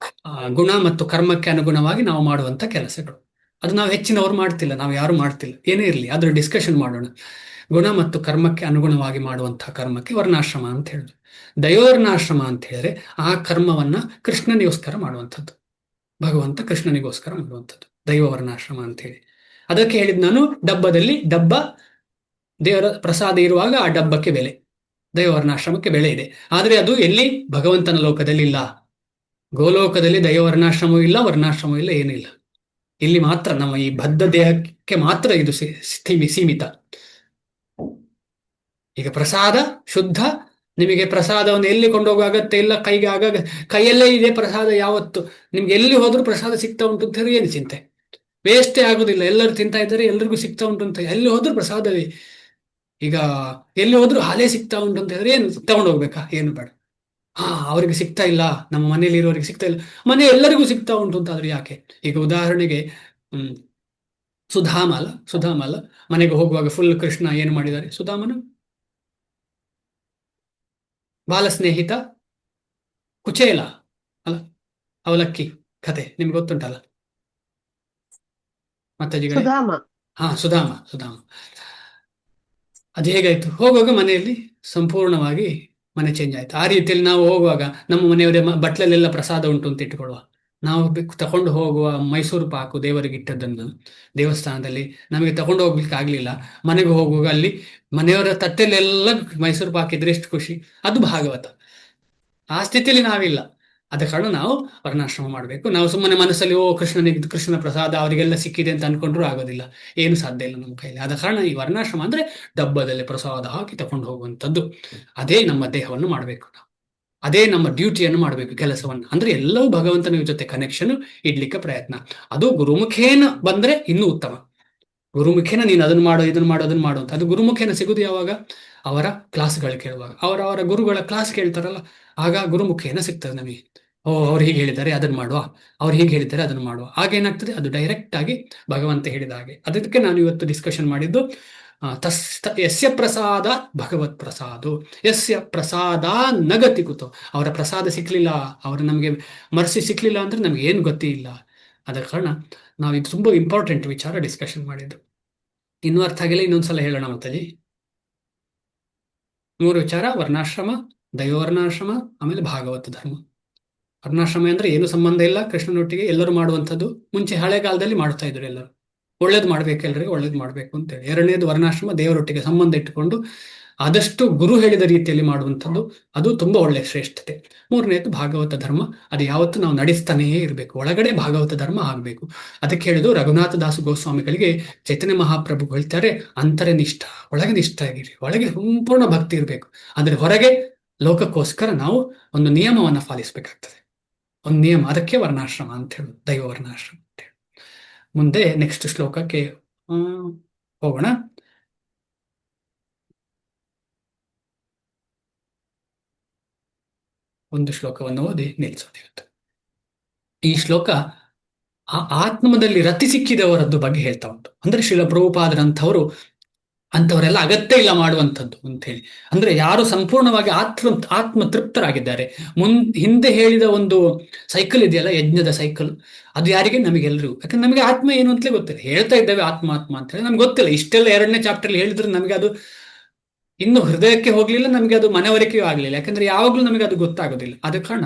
ಗುಣ ಮತ್ತು ಕರ್ಮಕ್ಕೆ ಅನುಗುಣವಾಗಿ ನಾವು ಮಾಡುವಂತ ಕೆಲಸಗಳು. ಅದು ನಾವು ಹೆಚ್ಚಿನವ್ರು ಮಾಡ್ತಿಲ್ಲ, ನಾವು ಯಾರು ಮಾಡ್ತಿಲ್ಲ. ಏನೇ ಇರಲಿ, ಅದ್ರ ಡಿಸ್ಕಷನ್ ಮಾಡೋಣ. ಗುಣ ಮತ್ತು ಕರ್ಮಕ್ಕೆ ಅನುಗುಣವಾಗಿ ಮಾಡುವಂತಹ ಕರ್ಮಕ್ಕೆ ವರ್ಣಾಶ್ರಮ ಅಂತ ಹೇಳಿದ್ರು. ದೈವವರ್ಣಾಶ್ರಮ ಅಂತ ಹೇಳಿದ್ರೆ ಆ ಕರ್ಮವನ್ನ ಕೃಷ್ಣನಿಗೋಸ್ಕರ ಮಾಡುವಂಥದ್ದು, ಭಗವಂತ ಕೃಷ್ಣನಿಗೋಸ್ಕರ ಮಾಡುವಂಥದ್ದು ದೈವ ವರ್ಣಾಶ್ರಮ ಅಂತ ಹೇಳಿ. ಅದಕ್ಕೆ ಹೇಳಿದ್ ನಾನು, ಡಬ್ಬದಲ್ಲಿ ಡಬ್ಬ ದೇವರ ಪ್ರಸಾದ ಇರುವಾಗ ಆ ಡಬ್ಬಕ್ಕೆ ಬೆಲೆ, ದೈವ ವರ್ಣಾಶ್ರಮಕ್ಕೆ ಬೆಲೆ ಇದೆ. ಆದ್ರೆ ಅದು ಎಲ್ಲಿ? ಭಗವಂತನ ಲೋಕದಲ್ಲಿ ಇಲ್ಲ. ಗೋಲೋಕದಲ್ಲಿ ದೈವ ವರ್ಣಾಶ್ರಮವೂ ಇಲ್ಲ, ವರ್ಣಾಶ್ರಮವೂ ಇಲ್ಲ, ಏನಿಲ್ಲ. ಇಲ್ಲಿ ಮಾತ್ರ ನಮ್ಮ ಈ ಬದ್ಧ ದೇಹಕ್ಕೆ ಮಾತ್ರ ಇದು ಸೀಮಿತ. ಈಗ ಪ್ರಸಾದ ಶುದ್ಧ, ನಿಮಗೆ ಪ್ರಸಾದವನ್ನು ಎಲ್ಲಿ ಕೊಂಡೋಗೋ ಅಗತ್ಯ ಇಲ್ಲ, ಕೈಗೆ ಆಗಾಗ ಕೈಯಲ್ಲೇ ಇದೆ ಪ್ರಸಾದ. ಯಾವತ್ತು ನಿಮ್ಗೆ ಎಲ್ಲಿ ಹೋದ್ರೂ ಪ್ರಸಾದ ಸಿಗ್ತಾ ಉಂಟು ಅಂತ ಹೇಳಿ ಏನು ಚಿಂತೆ, ವೇಸ್ಟೇ ಆಗುದಿಲ್ಲ. ಎಲ್ಲರೂ ತಿಂತಾ ಇದ್ದಾರೆ, ಎಲ್ರಿಗೂ ಸಿಗ್ತಾ ಉಂಟು ಅಂತ, ಎಲ್ಲಿ ಹೋದ್ರೂ ಪ್ರಸಾದವೇ. ಈಗ ಎಲ್ಲಿ ಹೋದ್ರೂ ಹಾಲೇ ಸಿಗ್ತಾ ಉಂಟು ಅಂತ ಹೇಳಿದ್ರೆ ಏನು ತಗೊಂಡೋಗ್ಬೇಕಾ? ಏನು ಬೇಡ. ಅವ್ರಿಗೆ ಸಿಗ್ತಾ ಇಲ್ಲ, ನಮ್ಮ ಮನೇಲಿ ಇರೋರಿಗೆ ಸಿಗ್ತಾ ಇಲ್ಲ, ಮನೆ ಎಲ್ಲರಿಗೂ ಸಿಗ್ತಾ ಉಂಟು ಅಂತ ಆದ್ರೆ ಯಾಕೆ? ಈಗ ಉದಾಹರಣೆಗೆ ಸುಧಾಮಲ ಮನೆಗೆ ಹೋಗುವಾಗ ಫುಲ್ ಕೃಷ್ಣ ಏನು ಮಾಡಿದ್ದಾರೆ? ಸುಧಾಮನ ಬಾಲ ಸ್ನೇಹಿತ ಕುಚೇಲ ಅಲ್ಲ, ಅವಲಕ್ಕಿ ಕತೆ ನಿಮ್ಗೆ ಗೊತ್ತುಂಟಲ್ಲ ಮಾತಾಜಿಗಳೇ? ಸುಧಾಮ. ಅದು ಹೇಗಾಯ್ತು? ಹೋಗುವಾಗ ಮನೆಯಲ್ಲಿ ಸಂಪೂರ್ಣವಾಗಿ ಮನೆ ಚೇಂಜ್ ಆಯ್ತು. ಆ ರೀತಿಯಲ್ಲಿ ನಾವು ಹೋಗುವಾಗ ನಮ್ಮ ಮನೆಯವರೇ ಬಟ್ಲಲ್ಲೆಲ್ಲ ಪ್ರಸಾದ ಉಂಟು ಅಂತ ಇಟ್ಕೊಳ್ಳುವ, ನಾವು ತಕೊಂಡು ಹೋಗುವ ಮೈಸೂರು ಪಾಕು ದೇವರಿಗೆ ಇಟ್ಟದ್ದನ್ನು ದೇವಸ್ಥಾನದಲ್ಲಿ ನಮಗೆ ತಗೊಂಡು ಹೋಗ್ಲಿಕ್ಕೆ ಆಗ್ಲಿಲ್ಲ, ಮನೆಗೆ ಹೋಗುವಾಗ ಅಲ್ಲಿ ಮನೆಯವರ ತಟ್ಟೆಲೆಲ್ಲ ಮೈಸೂರು ಪಾಕ್ ಇದ್ರೆ ಎಷ್ಟು ಖುಷಿ. ಅದು ಭಾಗವತ. ಆ ಸ್ಥಿತಿಯಲ್ಲಿ ನಾವಿಲ್ಲ. ಆದ ಕಾರಣ ನಾವು ವರ್ಣಾಶ್ರಮ ಮಾಡಬೇಕು. ನಾವು ಸುಮ್ಮನೆ ಮನಸ್ಸಲ್ಲಿ ಕೃಷ್ಣನಿಗೆ ಕೃಷ್ಣನ ಪ್ರಸಾದ ಅವರಿಗೆಲ್ಲ ಸಿಕ್ಕಿದೆ ಅಂತ ಅನ್ಕೊಂಡ್ರೂ ಆಗೋದಿಲ್ಲ, ಏನು ಸಾಧ್ಯ ಇಲ್ಲ ನಮ್ಮ ಕೈಲಿ. ಆದ ಕಾರಣ ಈ ವರ್ಣಾಶ್ರಮ ಅಂದ್ರೆ ಡಬ್ಬದಲ್ಲಿ ಪ್ರಸಾದ ಹಾಕಿ ತಕೊಂಡು ಹೋಗುವಂಥದ್ದು. ಅದೇ ನಮ್ಮ ದೇಹವನ್ನು ಮಾಡಬೇಕು ನಾವು, ಅದೇ ನಮ್ಮ ಡ್ಯೂಟಿಯನ್ನು ಮಾಡಬೇಕು, ಕೆಲಸವನ್ನು. ಅಂದ್ರೆ ಎಲ್ಲವೂ ಭಗವಂತನ ಜೊತೆ ಕನೆಕ್ಷನ್ ಇಡ್ಲಿಕ್ಕೆ ಪ್ರಯತ್ನ. ಅದು ಗುರುಮುಖೇನ ಬಂದ್ರೆ ಇನ್ನೂ ಉತ್ತಮ. ಗುರುಮುಖೇನ ನೀನು ಅದನ್ನು ಮಾಡೋ ಇದನ್ನು ಮಾಡೋ ಅದನ್ನು ಮಾಡೋ ಅಂತ. ಅದು ಗುರುಮುಖೇನ ಸಿಗುದು ಯಾವಾಗ? ಅವರ ಕ್ಲಾಸ್ಗಳು ಕೇಳುವಾಗ, ಅವರ ಗುರುಗಳ ಕ್ಲಾಸ್ ಕೇಳ್ತಾರಲ್ಲ, ಆಗ ಗುರುಮುಖೇನ ಸಿಗ್ತದೆ ನಮಗೆ. ಅವ್ರು ಹೀಗೆ ಹೇಳಿದ್ದಾರೆ ಅದನ್ನು ಮಾಡುವ, ಅವ್ರು ಹೀಗೆ ಹೇಳಿದ್ದಾರೆ ಅದನ್ನು ಮಾಡುವ. ಆಗೇನಾಗ್ತದೆ, ಅದು ಡೈರೆಕ್ಟ್ ಆಗಿ ಭಗವಂತ ಹೇಳಿದ ಹಾಗೆ. ಅದಕ್ಕೆ ನಾನು ಇವತ್ತು ಡಿಸ್ಕಷನ್ ಮಾಡಿದ್ದು ಯಸ್ಯ ಪ್ರಸಾದ ಭಗವತ್ ಪ್ರಸಾದು, ಯಸ್ಯ ಪ್ರಸಾದ ನಗತಿ ಕುತೋ. ಅವರ ಪ್ರಸಾದ ಸಿಕ್ಲಿಲ್ಲ, ಅವರು ನಮಗೆ ಮರ್ಸಿ ಸಿಕ್ಲಿಲ್ಲ ಅಂದ್ರೆ ನಮ್ಗೆ ಏನು ಗೊತ್ತೇ ಇಲ್ಲ. ಆದ ಕಾರಣ ನಾವು ಇದು ತುಂಬಾ ಇಂಪಾರ್ಟೆಂಟ್ ವಿಚಾರ ಡಿಸ್ಕಷನ್ ಮಾಡಿದ್ದು. ಇನ್ನೂ ಅರ್ಥ ಆಗಿಲ್ಲ, ಇನ್ನೊಂದ್ಸಲ ಹೇಳೋಣ ಮಾತಾಜಿ. 3 ವಿಚಾರ: ವರ್ಣಾಶ್ರಮ, ದೈವವರ್ಣಾಶ್ರಮ, ಆಮೇಲೆ ಭಾಗವತ ಧರ್ಮ. ವರ್ಣಾಶ್ರಮ ಅಂದ್ರೆ ಏನು ಸಂಬಂಧ ಇಲ್ಲ ಕೃಷ್ಣನೊಟ್ಟಿಗೆ, ಎಲ್ಲರೂ ಮಾಡುವಂಥದ್ದು. ಮುಂಚೆ ಹಳೆ ಕಾಲದಲ್ಲಿ ಮಾಡ್ತಾ ಇದ್ರು ಎಲ್ಲರೂ. ಒಳ್ಳೇದು ಮಾಡ್ಬೇಕು, ಎಲ್ಲರಿಗೂ ಒಳ್ಳೇದು ಮಾಡ್ಬೇಕು ಅಂತೇಳಿ. 2ನೇದು ವರ್ಣಾಶ್ರಮ, ದೇವರೊಟ್ಟಿಗೆ ಸಂಬಂಧ ಇಟ್ಟುಕೊಂಡು ಆದಷ್ಟು ಗುರು ಹೇಳಿದ ರೀತಿಯಲ್ಲಿ ಮಾಡುವಂಥದ್ದು, ಅದು ತುಂಬಾ ಒಳ್ಳೆಯ ಶ್ರೇಷ್ಠತೆ. 3ನೇದು ಭಾಗವತ ಧರ್ಮ. ಅದು ಯಾವತ್ತೂ ನಾವು ನಡೆಸ್ತಾನೇ ಇರಬೇಕು, ಒಳಗಡೆ ಭಾಗವತ ಧರ್ಮ ಆಗಬೇಕು. ಅದಕ್ಕೆ ಹೇಳಿದು ರಘುನಾಥ ದಾಸ ಗೋಸ್ವಾಮಿಗಳಿಗೆ ಚೈತನ್ಯ ಮಹಾಪ್ರಭು ಹೇಳ್ತಾರೆ, ಅಂತರ್ನಿಷ್ಠ, ಒಳಗೆ ನಿಷ್ಠ ಆಗಿರಿ, ಒಳಗೆ ಸಂಪೂರ್ಣ ಭಕ್ತಿ ಇರಬೇಕು. ಅಂದ್ರೆ ಹೊರಗೆ ಲೋಕಕ್ಕೋಸ್ಕರ ನಾವು ಒಂದು ನಿಯಮವನ್ನು ಪಾಲಿಸಬೇಕಾಗ್ತದೆ, ಒಂದು ನಿಯಮ. ಅದಕ್ಕೆ ವರ್ಣಾಶ್ರಮ ಅಂತ ಹೇಳುದು, ದೈವ ವರ್ಣಾಶ್ರಮ ಅಂತ ಹೇಳಿ. ಮುಂದೆ ನೆಕ್ಸ್ಟ್ ಶ್ಲೋಕಕ್ಕೆ ಹೋಗೋಣ. ಒಂದು ಶ್ಲೋಕವನ್ನು ಓದಿ ನಿಲ್ಲಿಸೋದು ಇವತ್ತು. ಈ ಶ್ಲೋಕ ಆತ್ಮದಲ್ಲಿ ರತಿ ಸಿಕ್ಕಿದವರದ್ದು ಬಗ್ಗೆ ಹೇಳ್ತಾ ಉಂಟು. ಅಂದ್ರೆ ಶ್ರೀಲ ಪ್ರಭುಪಾದರಂಥವರು ಅಂಥವರೆಲ್ಲ ಅಗತ್ಯ ಇಲ್ಲ ಮಾಡುವಂಥದ್ದು ಅಂತ ಹೇಳಿ. ಅಂದ್ರೆ ಯಾರು ಸಂಪೂರ್ಣವಾಗಿ ಆತ್ಮ ತೃಪ್ತರಾಗಿದ್ದಾರೆ. ಹಿಂದೆ ಹೇಳಿದ ಒಂದು ಸೈಕಲ್ ಇದೆಯಲ್ಲ, ಯಜ್ಞದ ಸೈಕಲ್, ಅದು ಯಾರಿಗೆ? ನಮಗೆಲ್ಲರಿಗೂ. ಯಾಕಂದ್ರೆ ನಮಗೆ ಆತ್ಮ ಏನು ಅಂತಲೇ ಗೊತ್ತಿಲ್ಲ. ಹೇಳ್ತಾ ಇದ್ದೇವೆ ಆತ್ಮ ಆತ್ಮ ಅಂತ ಹೇಳಿ, ನಮ್ಗೆ ಗೊತ್ತಿಲ್ಲ. ಇಷ್ಟೆಲ್ಲ 2ನೇ ಚಾಪ್ಟರ್ ಹೇಳಿದ್ರೆ ನಮಗೆ ಅದು ಇನ್ನು ಹೃದಯಕ್ಕೆ ಹೋಗ್ಲಿಲ್ಲ, ನಮಗೆ ಅದು ಮನವರಿಕೆಯೂ ಆಗ್ಲಿಲ್ಲ. ಯಾಕಂದ್ರೆ ಯಾವಾಗ್ಲೂ ನಮಗೆ ಅದು ಗೊತ್ತಾಗೋದಿಲ್ಲ. ಆದ ಕಾರಣ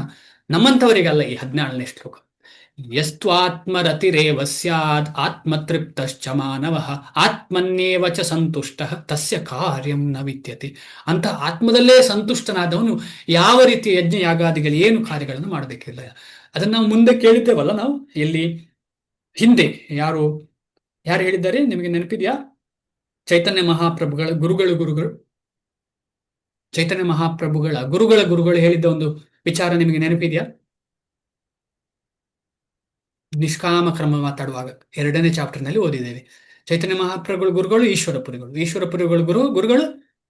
ನಮ್ಮಂಥವರಿಗಲ್ಲ ಈ 14ನೇ ಶ್ಲೋಕ. ಯಸ್ತ್ವಾತ್ಮರತಿರೇವ ಸ್ಯಾದ್ ಆತ್ಮತೃಪ್ತಶ್ಚ ಮಾನವಃ ಆತ್ಮನ್ಯೇವ ಚ ಸಂತುಷ್ಟಃ ತಸ್ಯ ಕಾರ್ಯಂ ನ ವಿದ್ಯತೆ. ಅಂತ ಆತ್ಮದಲ್ಲೇ ಸಂತುಷ್ಟನಾದವನು ಯಾವ ರೀತಿ ಯಜ್ಞ ಯಾಗಾದಿಗಳು ಏನು ಕಾರ್ಯಗಳನ್ನು ಮಾಡಬೇಕಿಲ್ಲ. ಅದನ್ನ ನಾವು ಮುಂದೆ ಕೇಳಿದ್ದೇವಲ್ಲ, ನಾವು ಎಲ್ಲಿ ಹಿಂದೆ ಯಾರು ಹೇಳಿದ್ದಾರೆ ನಿಮಗೆ ನೆನಪಿದ್ಯಾ? ಚೈತನ್ಯ ಮಹಾಪ್ರಭುಗಳ ಗುರುಗಳು ಚೈತನ್ಯ ಮಹಾಪ್ರಭುಗಳ ಗುರುಗಳು ಹೇಳಿದ್ದ ಒಂದು ವಿಚಾರ ನಿಮಗೆ ನೆನಪಿದ್ಯಾ? ನಿಷ್ಕಾಮ ಕ್ರಮ ಮಾತಾಡುವಾಗ 2ನೇ ಚಾಪ್ಟರ್ನಲ್ಲಿ ಓದಿದ್ದೇವೆ. ಚೈತನ್ಯ ಮಹಾಪ್ರಭುಗಳ ಗುರುಗಳು ಈಶ್ವರಪುರಿಗಳು ಗುರುಗಳು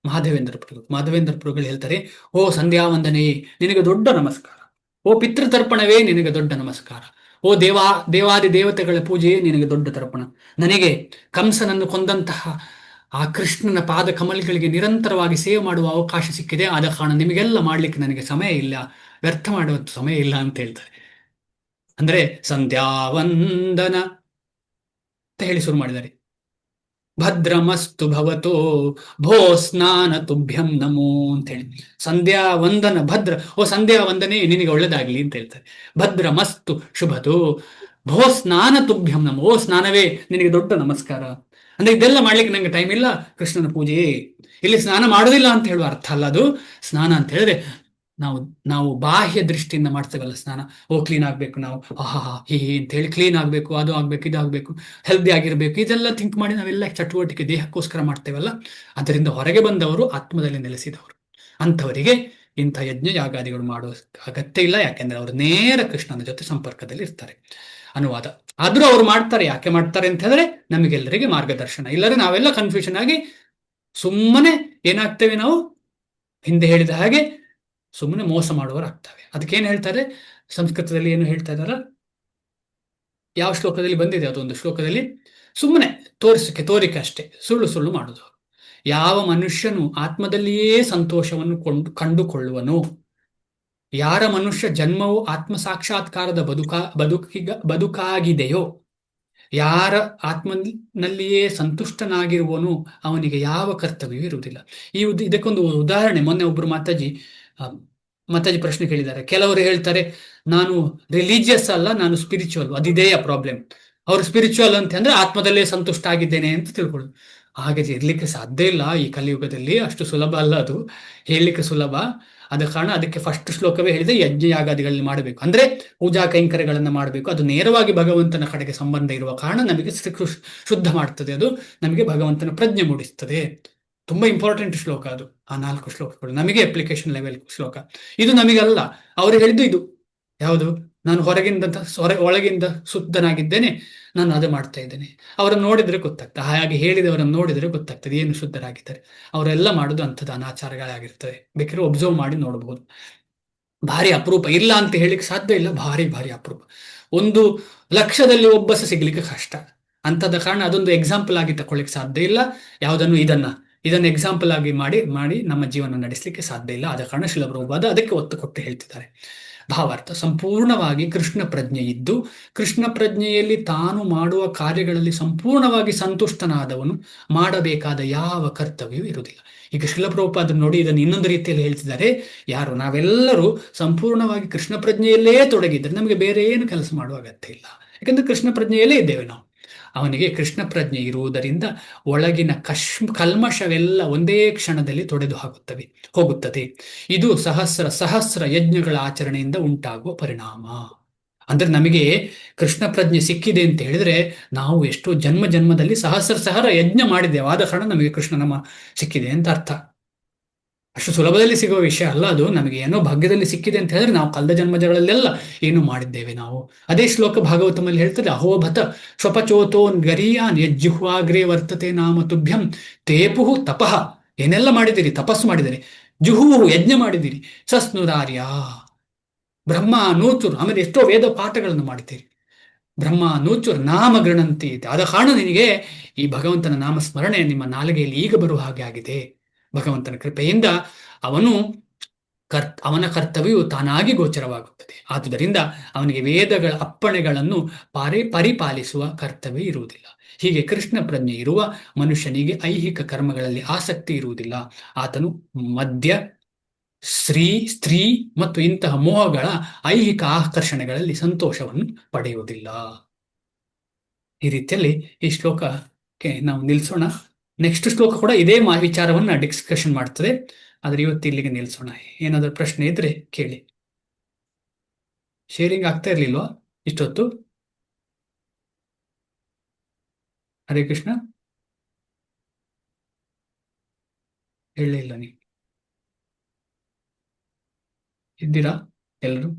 ಮಾಧವೇಂದ್ರ ಪುರಿಗಳು ಹೇಳ್ತಾರೆ, ಓ ಸಂಧ್ಯಾವಂದನೆ ನಿನಗೆ ದೊಡ್ಡ ನಮಸ್ಕಾರ, ಓ ಪಿತೃತರ್ಪಣವೇ ನಿನಗೆ ದೊಡ್ಡ ನಮಸ್ಕಾರ, ಓ ದೇವಾದಿ ದೇವತೆಗಳ ಪೂಜೆಯೇ ನಿನಗೆ ದೊಡ್ಡ ತರ್ಪಣ. ನನಗೆ ಕಂಸನನ್ನು ಕೊಂದಂತಹ ಆ ಕೃಷ್ಣನ ಪಾದ ಕಮಲಗಳಿಗೆ ನಿರಂತರವಾಗಿ ಸೇವೆ ಮಾಡುವ ಅವಕಾಶ ಸಿಕ್ಕಿದೆ. ಆದ ಕಾರಣ ನಿಮಗೆಲ್ಲ ಮಾಡ್ಲಿಕ್ಕೆ ನನಗೆ ಸಮಯ ಇಲ್ಲ, ವ್ಯರ್ಥ ಮಾಡುವ ಸಮಯ ಇಲ್ಲ ಅಂತ ಹೇಳ್ತಾರೆ. ಅಂದ್ರೆ ಸಂಧ್ಯಾವಂದನ ಅಂತ ಹೇಳಿ ಶುರು ಮಾಡಿದ್ದಾರೆ. ಭದ್ರಮಸ್ತು ಭವತೋ ಭೋ ಸ್ನಾನ ತುಭ್ಯಂ ನಮೋ ಅಂತ ಹೇಳಿ ಸಂಧ್ಯಾ ವಂದನ ಭದ್ರ, ಓ ಸಂಧ್ಯಾ ವಂದನೆ ನಿನಗೆ ಒಳ್ಳೇದಾಗ್ಲಿ ಅಂತ ಹೇಳ್ತಾರೆ. ಭದ್ರಮಸ್ತು ಶುಭತೋ ಭೋ ಸ್ನಾನ ತುಭ್ಯಂ ನಮೋ, ಓ ಸ್ನಾನವೇ ನಿನಗೆ ದೊಡ್ಡ ನಮಸ್ಕಾರ. ಅಂದ್ರೆ ಇದೆಲ್ಲ ಮಾಡ್ಲಿಕ್ಕೆ ನಂಗೆ ಟೈಮ್ ಇಲ್ಲ, ಕೃಷ್ಣನ ಪೂಜೆ. ಇಲ್ಲಿ ಸ್ನಾನ ಮಾಡೋದಿಲ್ಲ ಅಂತ ಹೇಳುವ ಅರ್ಥ ಅಲ್ಲ. ಅದು ಸ್ನಾನ ಅಂತ ಹೇಳಿದ್ರೆ ನಾವು ಬಾಹ್ಯ ದೃಷ್ಟಿಯಿಂದ ಮಾಡ್ತೇವಲ್ಲ ಸ್ನಾನ. ಓ ಕ್ಲೀನ್ ಆಗ್ಬೇಕು, ನಾವು ಹೀ ಅಂತ ಹೇಳಿ ಕ್ಲೀನ್ ಆಗ್ಬೇಕು, ಅದು ಆಗ್ಬೇಕು, ಇದಾಗಬೇಕು, ಹೆಲ್ದಿ ಆಗಿರ್ಬೇಕು, ಇದೆಲ್ಲ ಥಿಂಕ್ ಮಾಡಿ ನಾವೆಲ್ಲ ಚಟುವಟಿಕೆ ದೇಹಕ್ಕೋಸ್ಕರ ಮಾಡ್ತೇವಲ್ಲ. ಅದರಿಂದ ಹೊರಗೆ ಬಂದವರು ಆತ್ಮದಲ್ಲಿ ನೆಲೆಸಿದವರು, ಅಂಥವರಿಗೆ ಇಂಥ ಯಜ್ಞ ಯಾಗಾದಿಗಳು ಮಾಡುವ ಅಗತ್ಯ ಇಲ್ಲ. ಯಾಕೆಂದ್ರೆ ಅವರು ನೇರ ಕೃಷ್ಣನ ಜೊತೆ ಸಂಪರ್ಕದಲ್ಲಿ ಇರ್ತಾರೆ. ಅನುವಾದ ಆದ್ರೂ ಅವ್ರು ಮಾಡ್ತಾರೆ. ಯಾಕೆ ಮಾಡ್ತಾರೆ ಅಂತ ಹೇಳಿದ್ರೆ ನಮಗೆಲ್ಲರಿಗೆ ಮಾರ್ಗದರ್ಶನ. ಇಲ್ಲದ್ರೆ ನಾವೆಲ್ಲ ಕನ್ಫ್ಯೂಷನ್ ಆಗಿ ಸುಮ್ಮನೆ ಏನಾಗ್ತೇವೆ, ನಾವು ಹಿಂದೆ ಹೇಳಿದ ಹಾಗೆ ಸುಮ್ಮನೆ ಮೋಸ ಮಾಡುವವರಾಗ್ತವೆ. ಅದಕ್ಕೇನು ಹೇಳ್ತಾರೆ ಸಂಸ್ಕೃತದಲ್ಲಿ, ಏನು ಹೇಳ್ತಾ ಇದಾರ, ಯಾವ ಶ್ಲೋಕದಲ್ಲಿ ಬಂದಿದೆ, ಅದೊಂದು ಶ್ಲೋಕದಲ್ಲಿ ಸುಮ್ಮನೆ ತೋರಿಕೆ ಅಷ್ಟೇ, ಸುಳ್ಳು ಮಾಡುದು. ಯಾವ ಮನುಷ್ಯನು ಆತ್ಮದಲ್ಲಿಯೇ ಸಂತೋಷವನ್ನು ಕಂಡುಕೊಳ್ಳುವನು, ಯಾರ ಮನುಷ್ಯ ಜನ್ಮವು ಆತ್ಮ ಸಾಕ್ಷಾತ್ಕಾರದ ಬದುಕಾಗಿದೆಯೋ, ಯಾರ ಆತ್ಮನಲ್ಲಿಯೇ ಸಂತುಷ್ಟನಾಗಿರುವನು, ಅವನಿಗೆ ಯಾವ ಕರ್ತವ್ಯವೂ ಇರುವುದಿಲ್ಲ. ಇದಕ್ಕೊಂದು ಉದಾಹರಣೆ, ಮೊನ್ನೆ ಒಬ್ರು ಮಾತಾಜಿ ಮಾತಾಜಿ ಪ್ರಶ್ನೆ ಕೇಳಿದ್ದಾರೆ. ಕೆಲವರು ಹೇಳ್ತಾರೆ ನಾನು ರಿಲಿಜಿಯಸ್ ಅಲ್ಲ, ನಾನು ಸ್ಪಿರಿಚುವಲ್. ಅದಿದೆಯಾ ಪ್ರಾಬ್ಲಮ್? ಅವ್ರು ಸ್ಪಿರಿಚುವಲ್ ಅಂತ ಅಂದ್ರೆ ಆತ್ಮದಲ್ಲೇ ಸಂತುಷ್ಟ ಆಗಿದ್ದೇನೆ ಅಂತ ತಿಳ್ಕೊಳ್ಳೋದು. ಹಾಗೆ ಇರ್ಲಿಕ್ಕೆ ಸಾಧ್ಯ ಇಲ್ಲ ಈ ಕಲಿಯುಗದಲ್ಲಿ, ಅಷ್ಟು ಸುಲಭ ಅಲ್ಲ ಅದು, ಹೇಳಲಿಕ್ಕೆ ಸುಲಭ. ಆದ ಕಾರಣ ಅದಕ್ಕೆ ಫಸ್ಟ್ ಶ್ಲೋಕವೇ ಹೇಳಿದೆ, ಯಜ್ಞ ಯಾಗಾದಿಗಳಲ್ಲಿ ಮಾಡಬೇಕು ಅಂದ್ರೆ ಪೂಜಾ ಕೈಂಕರ್ಯಗಳನ್ನ ಮಾಡಬೇಕು. ಅದು ನೇರವಾಗಿ ಭಗವಂತನ ಕಡೆಗೆ ಸಂಬಂಧ ಇರುವ ಕಾರಣ ನಮಗೆ ಶುದ್ಧ ಮಾಡ್ತದೆ, ಅದು ನಮಗೆ ಭಗವಂತನ ಪ್ರಜ್ಞೆ ಮೂಡಿಸ್ತದೆ. ತುಂಬಾ ಇಂಪಾರ್ಟೆಂಟ್ ಶ್ಲೋಕ ಅದು. ಆ 4 ಶ್ಲೋಕಗಳು ನಮಗೆ ಅಪ್ಲಿಕೇಶನ್ ಲೆವೆಲ್ ಶ್ಲೋಕ. ಇದು ನಮಗಲ್ಲ, ಅವರು ಹೇಳಿದ್ದು ಇದು ಯಾವುದು, ನಾನು ಒಳಗಿಂದ ಶುದ್ಧನಾಗಿದ್ದೇನೆ, ನಾನು ಅದು ಮಾಡ್ತಾ ಇದ್ದೇನೆ. ಅವರನ್ನು ನೋಡಿದ್ರೆ ಗೊತ್ತಾಗ್ತದೆ, ಹಾಗೆ ಹೇಳಿದವರನ್ನು ನೋಡಿದ್ರೆ ಗೊತ್ತಾಗ್ತದೆ ಏನು ಶುದ್ಧರಾಗಿದ್ದಾರೆ. ಅವರೆಲ್ಲ ಮಾಡೋದು ಅಂಥದ್ದು ಅನಾಚಾರಗಳಾಗಿರ್ತದೆ. ಬೇಕಾದ್ರೆ ಒಬ್ಸರ್ವ್ ಮಾಡಿ ನೋಡಬಹುದು. ಭಾರಿ ಅಪರೂಪ, ಇಲ್ಲ ಅಂತ ಹೇಳಿಕ್ಕೆ ಸಾಧ್ಯ ಇಲ್ಲ, ಭಾರಿ ಭಾರಿ ಅಪರೂಪ. 1,00,000ದಲ್ಲಿ ಒಬ್ಬ ಸಿಗ್ಲಿಕ್ಕೆ ಕಷ್ಟ. ಅಂತದ ಕಾರಣ ಅದೊಂದು ಎಕ್ಸಾಂಪಲ್ ಆಗಿ ತಕೊಳ್ಳಿಕ್ಕೆ ಸಾಧ್ಯ ಇಲ್ಲ. ಯಾವುದನ್ನು ಇದನ್ನು ಎಕ್ಸಾಂಪಲ್ ಆಗಿ ಮಾಡಿ ನಮ್ಮ ಜೀವನ ನಡೆಸಲಿಕ್ಕೆ ಸಾಧ್ಯ ಇಲ್ಲ. ಆದ ಕಾರಣ ಶ್ರೀಲ ಪ್ರಭುಪಾದ ಅದಕ್ಕೆ ಒತ್ತು ಕೊಟ್ಟು ಹೇಳ್ತಿದ್ದಾರೆ. ಭಾವಾರ್ಥ, ಸಂಪೂರ್ಣವಾಗಿ ಕೃಷ್ಣ ಪ್ರಜ್ಞೆ ಇದ್ದು ಕೃಷ್ಣ ಪ್ರಜ್ಞೆಯಲ್ಲಿ ತಾನು ಮಾಡುವ ಕಾರ್ಯಗಳಲ್ಲಿ ಸಂಪೂರ್ಣವಾಗಿ ಸಂತುಷ್ಟನಾದವನು ಮಾಡಬೇಕಾದ ಯಾವ ಕರ್ತವ್ಯವೂ ಇರುವುದಿಲ್ಲ. ಈಗ ಶ್ರೀಲ ಪ್ರಭುಪಾದ ನೋಡಿ ಇದನ್ನು ಇನ್ನೊಂದು ರೀತಿಯಲ್ಲಿ ಹೇಳ್ತಿದ್ದಾರೆ. ಯಾರು ನಾವೆಲ್ಲರೂ ಸಂಪೂರ್ಣವಾಗಿ ಕೃಷ್ಣ ಪ್ರಜ್ಞೆಯಲ್ಲೇ ತೊಡಗಿದ್ರೆ ನಮಗೆ ಬೇರೆ ಏನು ಕೆಲಸ ಮಾಡುವ ಅಗತ್ಯ ಇಲ್ಲ. ಯಾಕಂದ್ರೆ ಕೃಷ್ಣ ಪ್ರಜ್ಞೆಯಲ್ಲೇ ಇದ್ದೇವೆ ನಾವು. ಅವನಿಗೆ ಕೃಷ್ಣ ಪ್ರಜ್ಞೆ ಇರುವುದರಿಂದ ಒಳಗಿನ ಕಲ್ಮಶವೆಲ್ಲ ಒಂದೇ ಕ್ಷಣದಲ್ಲಿ ತೊಡೆದು ಹೋಗುತ್ತದೆ. ಇದು ಸಹಸ್ರ ಯಜ್ಞಗಳ ಆಚರಣೆಯಿಂದ ಉಂಟಾಗುವ ಪರಿಣಾಮ. ಅಂದ್ರೆ ನಮಗೆ ಕೃಷ್ಣ ಪ್ರಜ್ಞೆ ಸಿಕ್ಕಿದೆ ಅಂತ ಹೇಳಿದ್ರೆ ನಾವು ಎಷ್ಟೋ ಜನ್ಮದಲ್ಲಿ ಸಹಸ್ರ ಯಜ್ಞ ಮಾಡಿದ್ದೇವೆ, ಆದ ಕಾರಣ ನಮಗೆ ಕೃಷ್ಣ ನಮ್ಮ ಸಿಕ್ಕಿದೆ ಅಂತ ಅರ್ಥ. ಅಷ್ಟು ಸುಲಭದಲ್ಲಿ ಸಿಗುವ ವಿಷಯ ಅಲ್ಲ ಅದು. ನಮಗೆ ಏನೋ ಭಾಗ್ಯದಲ್ಲಿ ಸಿಕ್ಕಿದೆ ಅಂತ ಹೇಳಿದ್ರೆ ನಾವು ಕಳೆದ ಜನ್ಮಗಳಲ್ಲೆಲ್ಲ ಏನು ಮಾಡಿದ್ದೇವೆ ನಾವು. ಅದೇ ಶ್ಲೋಕ ಭಾಗವತಮಲ್ಲಿ ಹೇಳ್ತದೆ, ಅಹೋಭತ ಸ್ವಪಚೋತೋನ್ ಗರಿಯಾನ್ ಯಜ್ಜುಹ್ವಾಗ್ರೇ ವರ್ತತೆ ನಾಮ ತುಭ್ಯಂ ತೇಪುಹು ತಪಃ. ಏನೆಲ್ಲ ಮಾಡಿದಿರಿ, ತಪಸ್ಸು ಮಾಡಿದಿರಿ. ಜುಹುವು ಯಜ್ಞ ಮಾಡಿದಿರಿ. ಸಸ್ನುರಾರ್ಯ ಬ್ರಹ್ಮ ನೂಚುರ್, ಆಮೇಲೆ ಎಷ್ಟೋ ವೇದ ಪಾಠಗಳನ್ನು ಮಾಡಿದ್ದೀರಿ. ಬ್ರಹ್ಮ ನೂಚುರ್ ನಾಮ ಗೃಣಂತಿ. ಆದ ಕಾರಣ ನಿನಗೆ ಈ ಭಗವಂತನ ನಾಮ ಸ್ಮರಣೆ ನಿಮ್ಮ ನಾಲಿಗೆಯಲ್ಲಿ ಈಗ ಬರುವ ಹಾಗೆ ಆಗಿದೆ. ಭಗವಂತನ ಕೃಪೆಯಿಂದ ಅವನ ಕರ್ತವ್ಯವು ತಾನಾಗಿ ಗೋಚರವಾಗುತ್ತದೆ. ಆದುದರಿಂದ ಅವನಿಗೆ ವೇದಗಳ ಅಪ್ಪಣೆಗಳನ್ನು ಪರಿಪಾಲಿಸುವ ಕರ್ತವ್ಯ ಇರುವುದಿಲ್ಲ. ಹೀಗೆ ಕೃಷ್ಣ ಪ್ರಜ್ಞೆ ಇರುವ ಮನುಷ್ಯನಿಗೆ ಐಹಿಕ ಕರ್ಮಗಳಲ್ಲಿ ಆಸಕ್ತಿ ಇರುವುದಿಲ್ಲ. ಆತನು ಮದ್ಯ, ಸ್ತ್ರೀ ಮತ್ತು ಇಂತಹ ಮೋಹಗಳ ಐಹಿಕ ಆಕರ್ಷಣೆಗಳಲ್ಲಿ ಸಂತೋಷವನ್ನು ಪಡೆಯುವುದಿಲ್ಲ. ಈ ರೀತಿಯಲ್ಲಿ ಈ ಶ್ಲೋಕಕ್ಕೆ ನಾವು ನಿಲ್ಲಿಸೋಣ. ನೆಕ್ಸ್ಟ್ ಶ್ಲೋಕ ಕೂಡ ಇದೇ ವಿಚಾರವನ್ನ ಡಿಸ್ಕಷನ್ ಮಾಡ್ತದೆ. ಆದ್ರೆ ಇವತ್ತು ಇಲ್ಲಿಗೆ ನಿಲ್ಲಿಸೋಣ. ಏನಾದರೂ ಪ್ರಶ್ನೆ ಇದ್ರೆ ಕೇಳಿ. ಶೇರಿಂಗ್ ಆಗ್ತಾ ಇರ್ಲಿಲ್ವಾ ಇಷ್ಟೊತ್ತು? ಹರೇ ಕೃಷ್ಣ. ಹೇಳಲಿಲ್ಲ ನೀವು, ಇದ್ದೀರಾ ಎಲ್ಲರೂ?